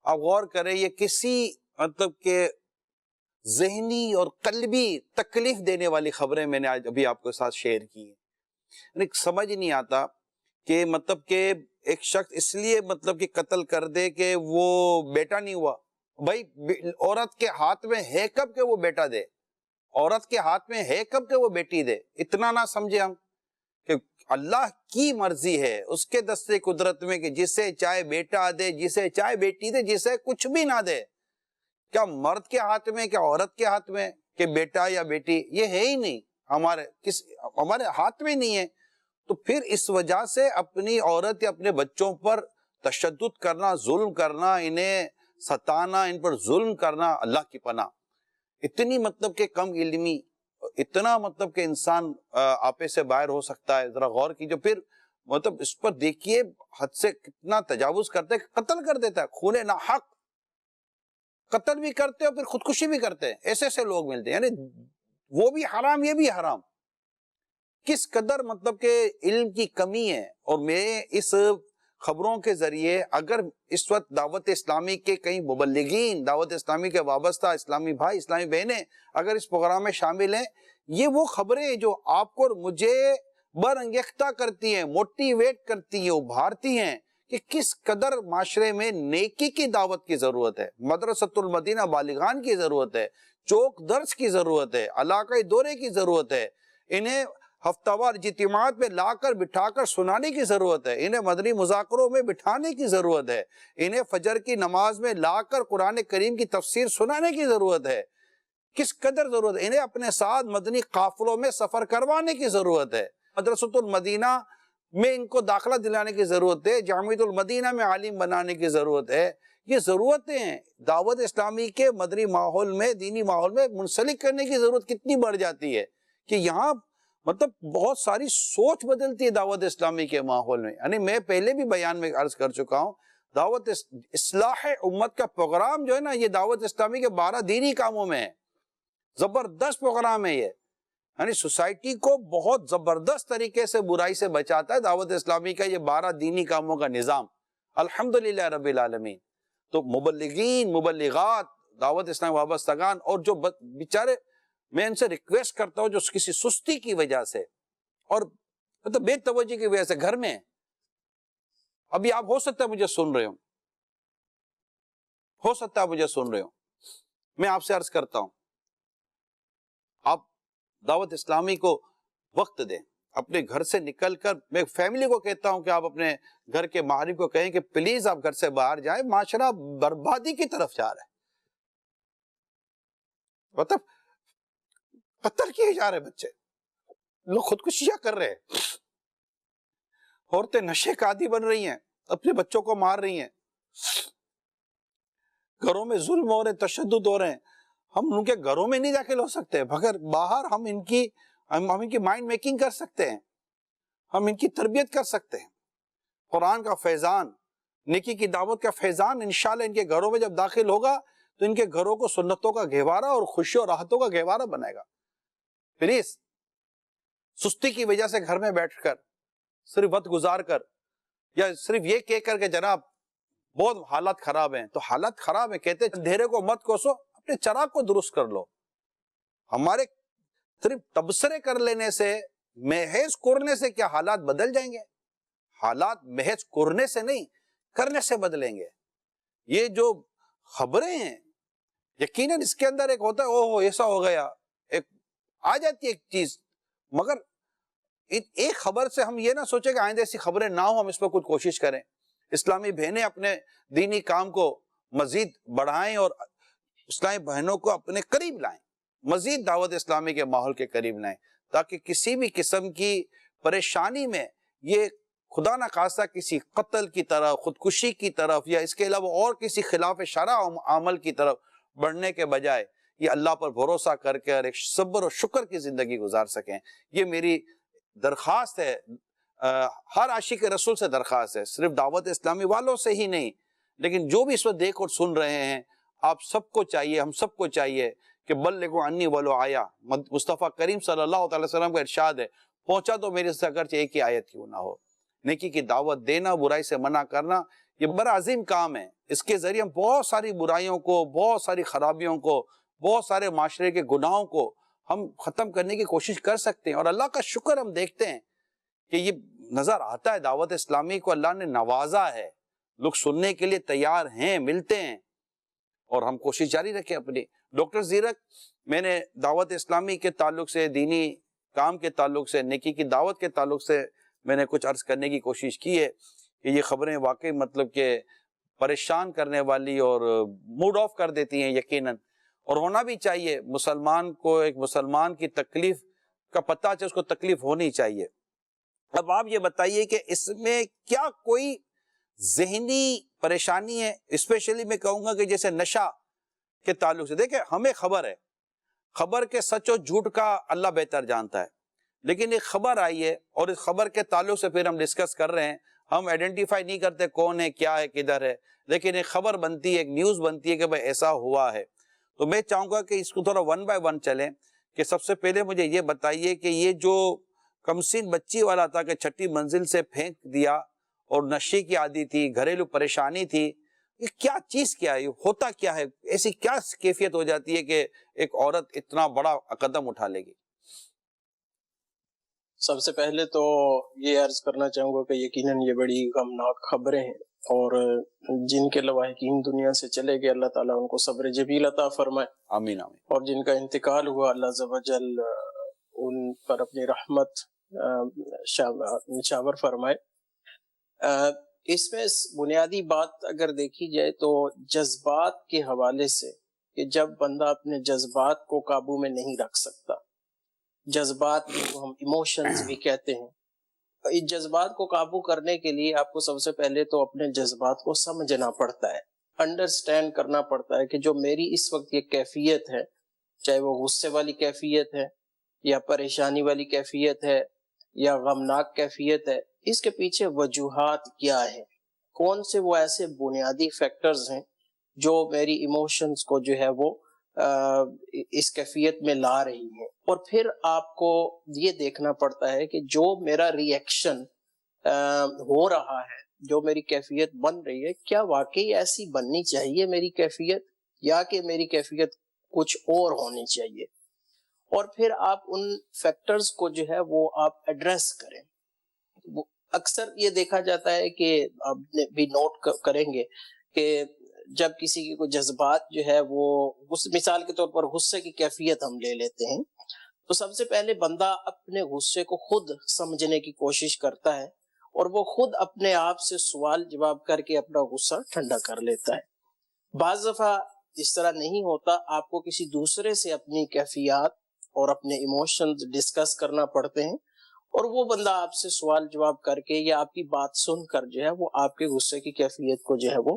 آپ غور کریں، یہ کسی مطلب کہ ذہنی اور قلبی تکلیف دینے والی خبریں میں نے آج ابھی آپ کے ساتھ شیئر کی ہیں۔ یعنی سمجھ نہیں آتا کہ مطلب کہ ایک شخص اس لیے مطلب کہ قتل کر دے کہ وہ بیٹا نہیں ہوا۔ بھائی عورت کے ہاتھ میں ہے کب کہ وہ بیٹا دے، عورت کے ہاتھ میں ہے کب کہ وہ بیٹی دے؟ اتنا نہ سمجھے ہم کہ اللہ کی مرضی ہے، اس کے دستے قدرت میں کہ جسے چاہے بیٹا دے، جسے چاہے بیٹی دے، جسے کچھ بھی نہ دے۔ کیا مرد کے ہاتھ میں، کیا عورت کے ہاتھ میں کہ بیٹا یا بیٹی؟ یہ ہے ہی نہیں، ہمارے ہاتھ میں نہیں ہے۔ تو پھر اس وجہ سے اپنی عورت یا اپنے بچوں پر تشدد کرنا، ظلم کرنا، انہیں ستانا، ان پر ظلم کرنا، اللہ کی پناہ۔ اتنی مطلب کہ کم علمی، اتنا مطلب کہ انسان آپے سے باہر ہو سکتا ہے، ذرا غور کیجئے۔ پھر مطلب اس پر دیکھیے حد سے کتنا تجاوز کرتے ہیں، قتل کر دیتا ہے، خون ناحق قتل بھی کرتے ہیں اور پھر خودکشی بھی کرتے ہیں۔ ایسے ایسے لوگ ملتے ہیں، یعنی وہ بھی حرام، یہ بھی حرام۔ کس قدر مطلب کہ علم کی کمی ہے۔ اور میں اس خبروں کے ذریعے اگر اس وقت دعوت اسلامی کے کئی مبلغین، دعوت اسلامی کے وابستہ اسلامی بھائی، اسلامی بہنیں اگر اس پروگرام میں شامل ہیں، یہ وہ خبریں جو آپ کو اور مجھے برانگیختہ کرتی ہیں، موٹیویٹ کرتی ہیں، ابھارتی ہیں کہ کس قدر معاشرے میں نیکی کی دعوت کی ضرورت ہے، مدرسۃ المدینہ بالغان کی ضرورت ہے، چوک درس کی ضرورت ہے، علاقائی دورے کی ضرورت ہے، انہیں ہفتہ وار اجتماعات میں لا کر بٹھا کر سنانے کی ضرورت ہے، انہیں مدنی مذاکروں میں بٹھانے کی ضرورت ہے، انہیں فجر کی نماز میں لا کر قرآن کریم کی تفسیر سنانے کی ضرورت ہے۔ کس قدر ضرورت ہے، انہیں اپنے ساتھ مدنی قافلوں میں سفر کروانے کی ضرورت ہے، مدرسۃ المدینہ میں ان کو داخلہ دلانے کی ضرورت ہے، جامعۃ المدینہ میں عالم بنانے کی ضرورت ہے۔ یہ ضرورتیں ہیں دعوت اسلامی کے مدنی ماحول میں، دینی ماحول میں منسلک کرنے کی ضرورت کتنی بڑھ جاتی ہے کہ یہاں مطلب بہت ساری سوچ بدلتی ہے دعوت اسلامی کے ماحول میں۔ یعنی میں پہلے بھی بیان میں عرض کر چکا ہوں، دعوت اصلاح امت کا پروگرام جو ہے نا، یہ دعوت اسلامی کے 12 دینی کاموں میں ہے، زبردست پروگرام ہے یہ۔ یعنی سوسائٹی کو بہت زبردست طریقے سے برائی سے بچاتا ہے دعوت اسلامی کا یہ 12 دینی کاموں کا نظام، الحمدللہ رب العالمین۔ تو مبلغین، مبلغات، دعوت اسلامی وابستگان اور جو بیچارے، میں ان سے ریکویسٹ کرتا ہوں جو کسی سستی کی وجہ سے اور مطلب بے توجہ کی وجہ سے گھر میں، ابھی آپ ہو سکتا ہے مجھے سن رہے ہوں، میں آپ سے عرض کرتا ہوں، آپ دعوت اسلامی کو وقت دیں، اپنے گھر سے نکل کر، میں فیملی کو کہتا ہوں کہ آپ اپنے گھر کے محارم کو کہیں کہ پلیز آپ گھر سے باہر جائیں، معاشرہ بربادی کی طرف جا رہا ہے، مطلب قتل کیے جا رہے بچے، لوگ خودکشیاں کر رہے ہیں، عورتیں نشے کا عادی بن رہی ہیں، اپنے بچوں کو مار رہی ہیں، گھروں میں ظلم ہو رہے ہیں، تشدد ہو رہے ہیں، ہم ان کے گھروں میں نہیں داخل ہو سکتے، مگر باہر ہم ان کی مائنڈ میکنگ کر سکتے ہیں، ہم ان کی تربیت کر سکتے ہیں۔ قرآن کا فیضان، نیکی کی دعوت کا فیضان انشاءاللہ ان کے گھروں میں جب داخل ہوگا تو ان کے گھروں کو سنتوں کا گہوارہ اور خوشی اور راحتوں کا گہوارہ بنائے گا۔ پلیز سستی کی وجہ سے گھر میں بیٹھ کر صرف وقت گزار کر یا صرف یہ کہہ کر کہ جناب بہت حالات خراب ہیں، تو حالات خراب ہیں کہتے اندھیرے کو مت کوسو، اپنے چراغ کو درست کر لو۔ ہمارے صرف تبصرے کر لینے سے، محض کرنے سے کیا حالات بدل جائیں گے؟ حالات محض کرنے سے نہیں، کرنے سے بدلیں گے۔ یہ جو خبریں ہیں یقیناً اس کے اندر ایک ہوتا ہے اوہ ایسا ہو گیا، ایک آ جاتی ہے ایک چیز، مگر ایک خبر سے ہم یہ نہ سوچیں کہ آئندہ ایسی خبریں نہ ہوں، ہم اس پر کچھ کوشش کریں۔ اسلامی بہنیں اپنے دینی کام کو مزید بڑھائیں اور اسلامی بہنوں کو اپنے قریب لائیں، مزید دعوت اسلامی کے ماحول کے قریب لائیں، تاکہ کسی بھی قسم کی پریشانی میں یہ خدا نہ خواستہ کسی قتل کی طرف، خودکشی کی طرف یا اس کے علاوہ اور کسی خلاف شرع عمل کی طرف بڑھنے کے بجائے یہ اللہ پر بھروسہ کر کے اور ایک صبر و شکر کی زندگی گزار سکیں۔ یہ میری درخواست ہے، ہر عاشق رسول سے درخواست ہے، صرف دعوت اسلامی والوں سے ہی نہیں، لیکن جو بھی اس وقت دیکھ اور سن رہے ہیں، آپ سب کو چاہیے، ہم سب کو چاہیے کہ بلغوا عنی ولو آیا، مصطفیٰ کریم صلی اللہ علیہ وسلم کا ارشاد ہے، پہنچا تو میرے سے اگرچہ ایک ہی آیت کیوں نہ ہو۔ نیکی کی دعوت دینا، برائی سے منع کرنا، یہ بڑا عظیم کام ہے۔ اس کے ذریعے ہم بہت ساری برائیوں کو، بہت ساری خرابیوں کو، بہت سارے معاشرے کے گناہوں کو ہم ختم کرنے کی کوشش کر سکتے ہیں۔ اور اللہ کا شکر ہم دیکھتے ہیں کہ یہ نظر آتا ہے، دعوت اسلامی کو اللہ نے نوازا ہے، لوگ سننے کے لیے تیار ہیں، ملتے ہیں، اور ہم کوشش جاری رکھیں اپنی۔ ڈاکٹر زیرک، میں نے دعوت اسلامی کے تعلق سے، دینی کام کے تعلق سے، نیکی کی دعوت کے تعلق سے میں نے کچھ عرض کرنے کی کوشش کی ہے کہ یہ خبریں واقعی مطلب کہ پریشان کرنے والی اور موڈ آف کر دیتی ہیں یقیناً، اور ہونا بھی چاہیے۔ مسلمان کو، ایک مسلمان کی تکلیف کا پتہ چاہے، اس کو تکلیف ہونی چاہیے۔ اب آپ یہ بتائیے کہ اس میں کیا کوئی ذہنی پریشانی ہے؟ اسپیشلی میں کہوں گا کہ جیسے نشہ کے تعلق سے، دیکھیں ہمیں خبر ہے، خبر کے سچ و جھوٹ کا اللہ بہتر جانتا ہے، لیکن ایک خبر آئی ہے اور اس خبر کے تعلق سے پھر ہم ڈسکس کر رہے ہیں، ہم آئیڈینٹیفائی نہیں کرتے کون ہے، کیا ہے، کدھر ہے، لیکن ایک خبر بنتی ہے، ایک نیوز بنتی ہے کہ بھائی ایسا ہوا ہے۔ تو میں چاہوں گا کہ اس کو تھوڑا ون بائی ون چلیں، کہ سب سے پہلے مجھے یہ بتائیے کہ یہ جو کمسین بچی والا تھا کہ چھٹی منزل سے پھینک دیا اور نشے کی عادی تھی، گھریلو پریشانی تھی، یہ کیا چیز، کیا ہے، ہوتا کیا ہے، ایسی کیا کیفیت ہو جاتی ہے کہ ایک عورت اتنا بڑا قدم اٹھا لے گی؟ سب سے پہلے تو یہ عرض کرنا چاہوں گا کہ یقیناً یہ بڑی غمناک خبریں ہیں، اور جن کے لواحقین دنیا سے چلے گئے اللہ تعالیٰ ان کو صبر جمیل عطا فرمائے، آمین آمین۔ اور جن کا انتقال ہوا اللہ عز و جل ان پر اپنی رحمت نچھاور فرمائے۔ اس میں بنیادی بات اگر دیکھی جائے تو جذبات کے حوالے سے، کہ جب بندہ اپنے جذبات کو قابو میں نہیں رکھ سکتا، جذبات کو ہم ایموشنز بھی کہتے ہیں، اس جذبات کو قابو کرنے کے لیے آپ کو سب سے پہلے تو اپنے جذبات کو سمجھنا پڑتا ہے، انڈرسٹینڈ کرنا پڑتا ہے کہ جو میری اس وقت یہ کیفیت ہے، چاہے وہ غصے والی کیفیت ہے یا پریشانی والی کیفیت ہے یا غمناک کیفیت ہے، اس کے پیچھے وجوہات کیا ہیں، کون سے وہ ایسے بنیادی فیکٹرز ہیں جو میری ایموشنز کو جو ہے وہ اس کیفیت میں لا رہی ہیں۔ اور پھر آپ کو یہ دیکھنا پڑتا ہے کہ جو میرا ری ایکشن ہو رہا ہے، جو میری کیفیت بن رہی ہے، کیا واقعی ایسی بننی چاہیے میری کیفیت، یا کہ میری کیفیت کچھ اور ہونی چاہیے۔ اور پھر آپ ان فیکٹرز کو جو ہے وہ آپ ایڈریس کریں۔ اکثر یہ دیکھا جاتا ہے کہ آپ بھی نوٹ کریں گے کہ جب کسی کی کوئی جذبات جو ہے وہ مثال کے طور پر غصے کی کیفیت ہم لے لیتے ہیں، تو سب سے پہلے بندہ اپنے غصے کو خود سمجھنے کی کوشش کرتا ہے، اور وہ خود اپنے آپ سے سوال جواب کر کے اپنا غصہ ٹھنڈا کر لیتا ہے۔ بعض دفعہ اس طرح نہیں ہوتا، آپ کو کسی دوسرے سے اپنی کیفیات اور اپنے ایموشنز ڈسکس کرنا پڑتے ہیں، اور وہ بندہ آپ سے سوال جواب کر کے یا آپ کی بات سن کر جو ہے وہ آپ کے غصے کی کیفیت کو جو ہے وہ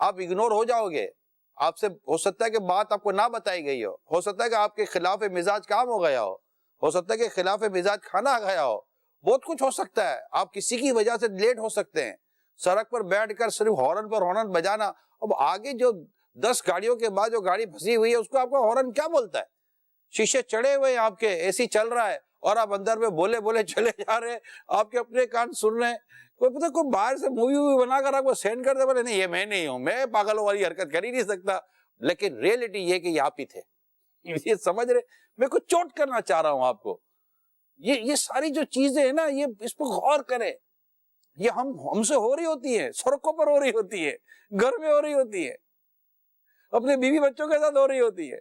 آپ اگنور ہو جاؤ گے. آپ سے ہو سکتا ہے کہ بات آپ کو نہ بتائی گئی ہو سکتا ہے کہ آپ کے خلاف مزاج کام ہو گیا ہو سکتا ہے کہ خلاف مزاج کھانا آ گیا ہو, بہت کچھ ہو سکتا ہے. آپ کسی کی وجہ سے لیٹ ہو سکتے ہیں. سڑک پر بیٹھ کر صرف ہارن پر ہارن بجانا, اب آگے جو 10 گاڑیوں کے بعد جو گاڑی پھنسی ہوئی ہے اس کو آپ کا ہارن کیا بولتا ہے؟ شیشے چڑھے ہوئے ہیں آپ کے, اے سی چل رہا ہے اور آپ اندر میں بولے بولے چلے جا رہے ہیں, آپ کے اپنے کان سن رہے ہیں. کوئی پتہ کوئی باہر سے مووی بنا کر آپ کو سینڈ کر دے, بولے نہیں یہ میں نہیں ہوں, میں پاگلوں والی حرکت کر ہی نہیں سکتا. لیکن ریئلٹی یہ کہ یہ آپ ہی تھے. یہ سمجھ رہے, میں کچھ چوٹ کرنا چاہ رہا ہوں آپ کو. یہ ساری جو چیزیں ہیں نا, یہ اس پہ غور کریں. یہ ہم سے ہو رہی ہوتی ہے, سڑکوں پر ہو رہی ہوتی ہے, گھر میں ہو رہی ہوتی ہے, اپنے بیوی بچوں کے ساتھ ہو رہی ہوتی ہے.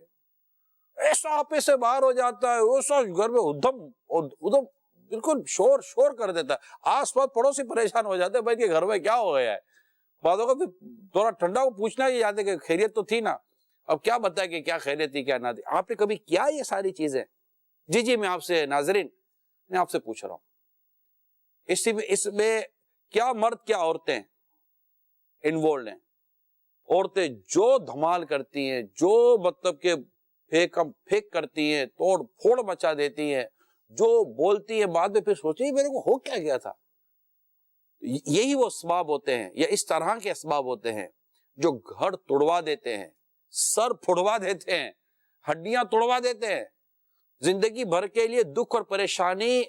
ایسا آپے سے باہر ہو جاتا ہے, ایسا گھر میں ادھم بالکل شور کر دیتا ہے. آس پاس پڑوسی پریشان ہو جاتے ہیں, بھائی یہ گھر میں کیا ہو گیا ہے. بعضوں کا تھوڑا ٹھنڈا کو پوچھنا ہی یاد ہے کہ خیریت تو تھی نا, اب کیا بتائے کہ کیا خیریت تھی کیا نہ تھی. آپ نے کبھی کیا یہ ساری چیزیں؟ جی میں آپ سے ناظرین, میں آپ سے پوچھ رہا ہوں, اس میں کیا مرد کیا عورتیں انوالوڈ ہیں؟ عورتیں جو دھمال کرتی ہیں, جو مطلب کہ پھیک کرتی ہیں, توڑ پھوڑ مچا دیتی ہیں, جو بولتی ہیں بعد میں پھر سوچیں میرے کو ہو کیا گیا تھا. یہی وہ اسباب ہوتے ہیں, یا اس طرح کے اسباب ہوتے ہیں جو گھر توڑوا دیتے ہیں, سر پھڑوا دیتے ہیں, ہڈیاں توڑوا دیتے ہیں. زندگی بھر کے لیے دکھ اور پریشانی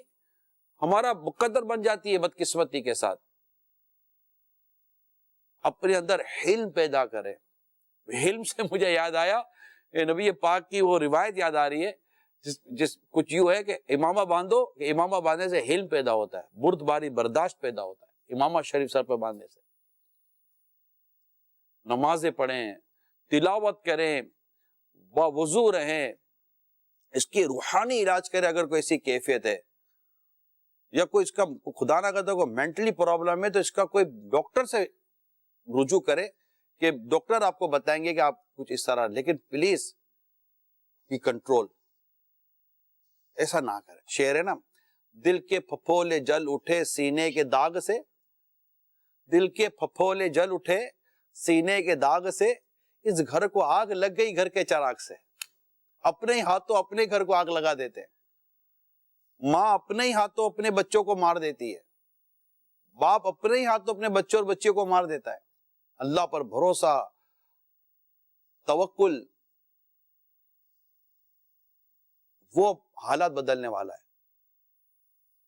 ہمارا مقدر بن جاتی ہے بدقسمتی کے ساتھ. اپنے اندر حلم پیدا کریں. حلم سے مجھے یاد آیا, نبی پاک کی وہ روایت یاد آ رہی ہے, جس کچھ یوں ہے کہ امامہ باندھو, کہ امامہ باندھنے سے حلم پیدا ہوتا ہے, بردباری برداشت پیدا ہوتا ہے امامہ شریف سر پہ باندھنے سے. نمازیں پڑھیں, تلاوت کریں, باوضو رہیں, اس کی روحانی علاج کریں. اگر کوئی ایسی کیفیت ہے یا کوئی اس کا خدا نہ کرتا کوئی مینٹلی پرابلم ہے, تو اس کا کوئی ڈاکٹر سے رجوع کرے, کہ ڈاکٹر آپ کو بتائیں گے کہ آپ کچھ اس طرح. لیکن پلیز کی کنٹرول, ایسا نہ کرے. شعر ہے نا, دل کے پھپھولے جل اٹھے سینے کے داغ سے, دل کے پھپھولے جل اٹھے سینے کے داغ سے, اس گھر کو آگ لگ گئی گھر کے چراغ سے. اپنے ہی ہاتھوں اپنے گھر کو آگ لگا دیتے ہیں. ماں اپنے ہی ہاتھوں اپنے بچوں کو مار دیتی ہے, باپ اپنے ہی ہاتھوں اپنے بچوں اور بچیوں کو مار دیتا ہے. اللہ پر بھروسہ, توکل, وہ حالات بدلنے والا ہے.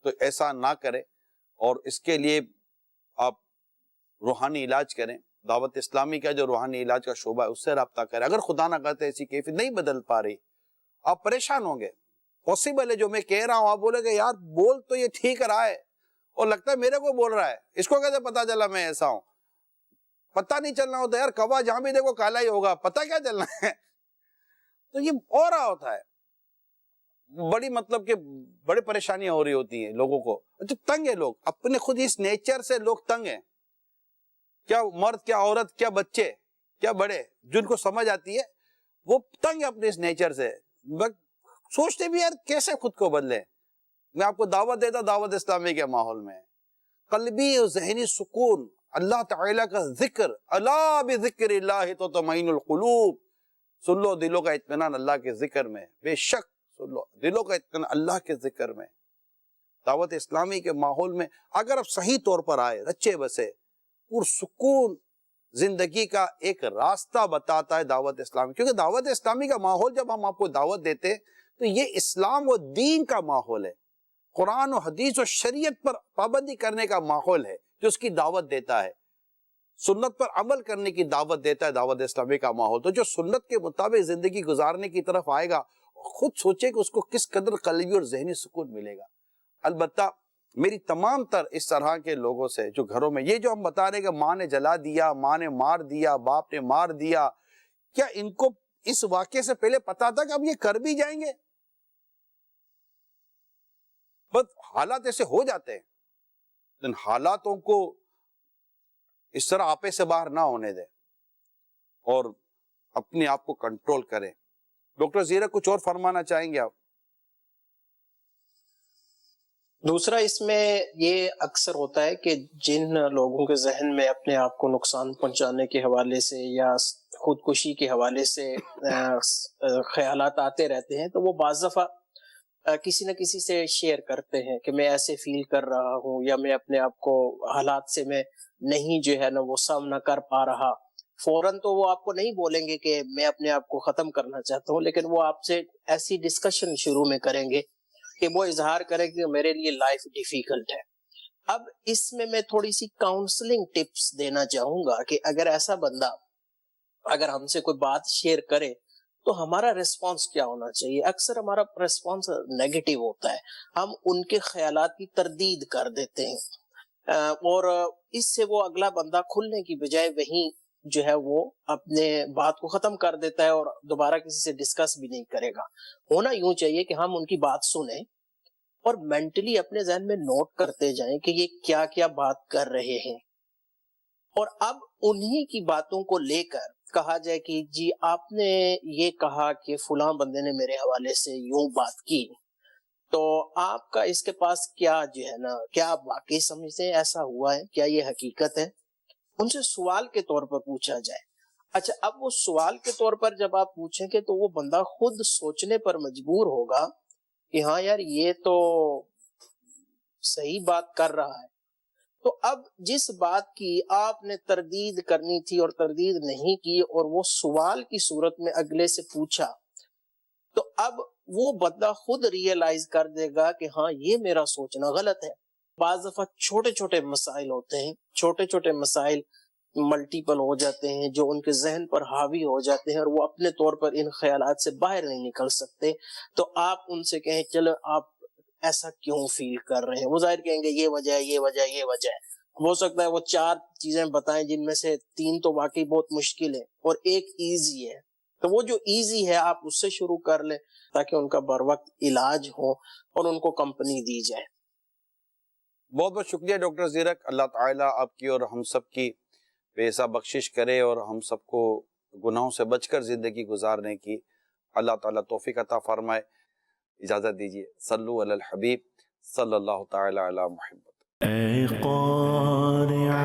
تو ایسا نہ کرے, اور اس کے لیے آپ روحانی علاج کریں. دعوت اسلامی کا جو روحانی علاج کا شعبہ ہے اس سے رابطہ کریں. اگر خدا نہ کرتے ایسی کیفیت نہیں بدل پا رہی, آپ پریشان ہوں گے. پاسبل ہے جو میں کہہ رہا ہوں, آپ بولے کہ یار بول تو یہ ٹھیک رہا ہے, اور لگتا ہے میرے کو بول رہا ہے, اس کو کیسے پتا چلا میں ایسا ہوں. پتہ نہیں چلنا ہوتا یار, کوا جہاں بھی دیکھو کالا ہی ہوگا, پتہ کیا چلنا ہے. تو یہ ہو رہا ہوتا ہے, بڑی مطلب کہ بڑی پریشانیاں ہو رہی ہوتی ہیں لوگوں کو. تو تنگ ہے لوگ اپنے خود اس نیچر سے, لوگ تنگ ہیں. کیا مرد, کیا عورت, کیا بچے, کیا بڑے, جن کو سمجھ آتی ہے وہ تنگ ہے اپنے اس نیچر سے. سوچتے بھی یار کیسے خود کو بدلے. میں آپ کو دعوت دیتا دعوت اسلامی کے ماحول میں, قلبی اور ذہنی سکون, اللہ تعالیٰ کا ذکر, الا بذکر اللہ تطمئن القلوب, سن لو دلوں کا اطمینان اللہ کے ذکر میں. بے شک سن لو دلوں کا اطمینان اللہ کے ذکر میں. دعوت اسلامی کے ماحول میں اگر آپ صحیح طور پر آئے, رچے بسے, پرسکون زندگی کا ایک راستہ بتاتا ہے دعوت اسلامی. کیونکہ دعوت اسلامی کا ماحول جب ہم آپ کو دعوت دیتے تو یہ اسلام و دین کا ماحول ہے, قرآن و حدیث و شریعت پر پابندی کرنے کا ماحول ہے جو اس کی دعوت دیتا ہے, سنت پر عمل کرنے کی دعوت دیتا ہے دعوت اسلامی کا ماحول. تو جو سنت کے مطابق زندگی گزارنے کی طرف آئے گا, خود سوچے کہ اس کو کس قدر قلبی اور ذہنی سکون ملے گا. البتہ میری تمام تر اس طرح کے لوگوں سے جو گھروں میں یہ جو ہم بتا رہے ہیں کہ ماں نے جلا دیا, ماں نے مار دیا, باپ نے مار دیا, کیا ان کو اس واقعے سے پہلے پتا تھا کہ اب یہ کر بھی جائیں گے؟ بس حالات ایسے ہو جاتے ہیں. ان حالاتوں کو اس طرح آپے سے باہر نہ ہونے دیں اور اپنے آپ کو کنٹرول کریں. ڈاکٹر زیرہ کچھ اور فرمانا چاہیں گے آپ؟ دوسرا اس میں یہ اکثر ہوتا ہے کہ جن لوگوں کے ذہن میں اپنے آپ کو نقصان پہنچانے کے حوالے سے یا خودکشی کے حوالے سے خیالات آتے رہتے ہیں، تو وہ بعض دفعہ کسی نہ کسی سے شیئر کرتے ہیں کہ میں ایسے فیل کر رہا ہوں، یا میں اپنے آپ کو حالات سے میں نہیں جو ہے نا وہ سامنا کر پا رہا۔ فوراً تو وہ آپ کو نہیں بولیں گے کہ میں اپنے آپ کو ختم کرنا چاہتا ہوں، لیکن وہ آپ سے ایسی ڈسکشن شروع میں کریں گے کہ وہ اظہار کریں کہ میرے لیے لائف ڈیفیکلٹ ہے۔ اب اس میں تھوڑی سی کاؤنسلنگ ٹپس دینا چاہوں گا کہ اگر ایسا بندہ اگر ہم سے کوئی بات شیئر کرے تو ہمارا ریسپانس کیا ہونا چاہیے۔ اکثر ہمارا ریسپانس نیگیٹو ہوتا ہے، ہم ان کے خیالات کی تردید کر دیتے ہیں، اور اس سے وہ اگلا بندہ کھلنے کی بجائے وہیں جو ہے وہ اپنے بات کو ختم کر دیتا ہے اور دوبارہ کسی سے ڈسکس بھی نہیں کرے گا۔ ہونا یوں چاہیے کہ ہم ان کی بات سنیں اور مینٹلی اپنے ذہن میں نوٹ کرتے جائیں کہ یہ کیا کیا بات کر رہے ہیں، اور اب انہی کی باتوں کو لے کر کہا جائے کہ جی آپ نے یہ کہا کہ فلاں بندے نے میرے حوالے سے یوں بات کی، تو آپ کا اس کے پاس کیا جو ہے نا، کیا آپ واقعی سمجھتے ہیں ایسا ہوا ہے، کیا یہ حقیقت ہے؟ ان سے سوال کے طور پر پوچھا جائے۔ اچھا، اب وہ سوال کے طور پر جب آپ پوچھیں گے تو وہ بندہ خود سوچنے پر مجبور ہوگا کہ ہاں یار یہ تو صحیح بات کر رہا ہے۔ تو اب جس بات کی آپ نے تردید کرنی تھی اور تردید نہیں کی اور وہ سوال کی صورت میں اگلے سے پوچھا، تو اب وہ بندہ خود ریئلائز کر دے گا کہ ہاں یہ میرا سوچنا غلط ہے۔ بعض دفعہ چھوٹے چھوٹے مسائل ہوتے ہیں، چھوٹے چھوٹے مسائل ملٹیپل ہو جاتے ہیں جو ان کے ذہن پر حاوی ہو جاتے ہیں اور وہ اپنے طور پر ان خیالات سے باہر نہیں نکل سکتے، تو آپ ان سے کہیں چلو آپ ایسا کیوں فیل کر رہے ہیں؟ وہ ظاہر کہیں گے یہ وجہ ہے، یہ وجہ ہے، یہ وجہ ہے۔ ہو سکتا ہے وہ 4 چیزیں بتائیں جن میں سے 3 تو واقعی بہت مشکل ہے اور ایک ایزی ہے، تو وہ جو ایزی ہے آپ اس سے شروع کر لیں تاکہ ان کا بر وقت علاج ہو اور ان کو کمپنی دی جائے۔ بہت بہت شکریہ ڈاکٹر زیرک، اللہ تعالیٰ آپ کی اور ہم سب کی بے حساب بخشش کرے اور ہم سب کو گناہوں سے بچ کر زندگی گزارنے کی اللہ تعالیٰ توفیق عطا فرمائے۔ اجازت دیجیے، صلو علی الحبیب صلی اللہ تعالیٰ علی محمد۔ اے قارعہ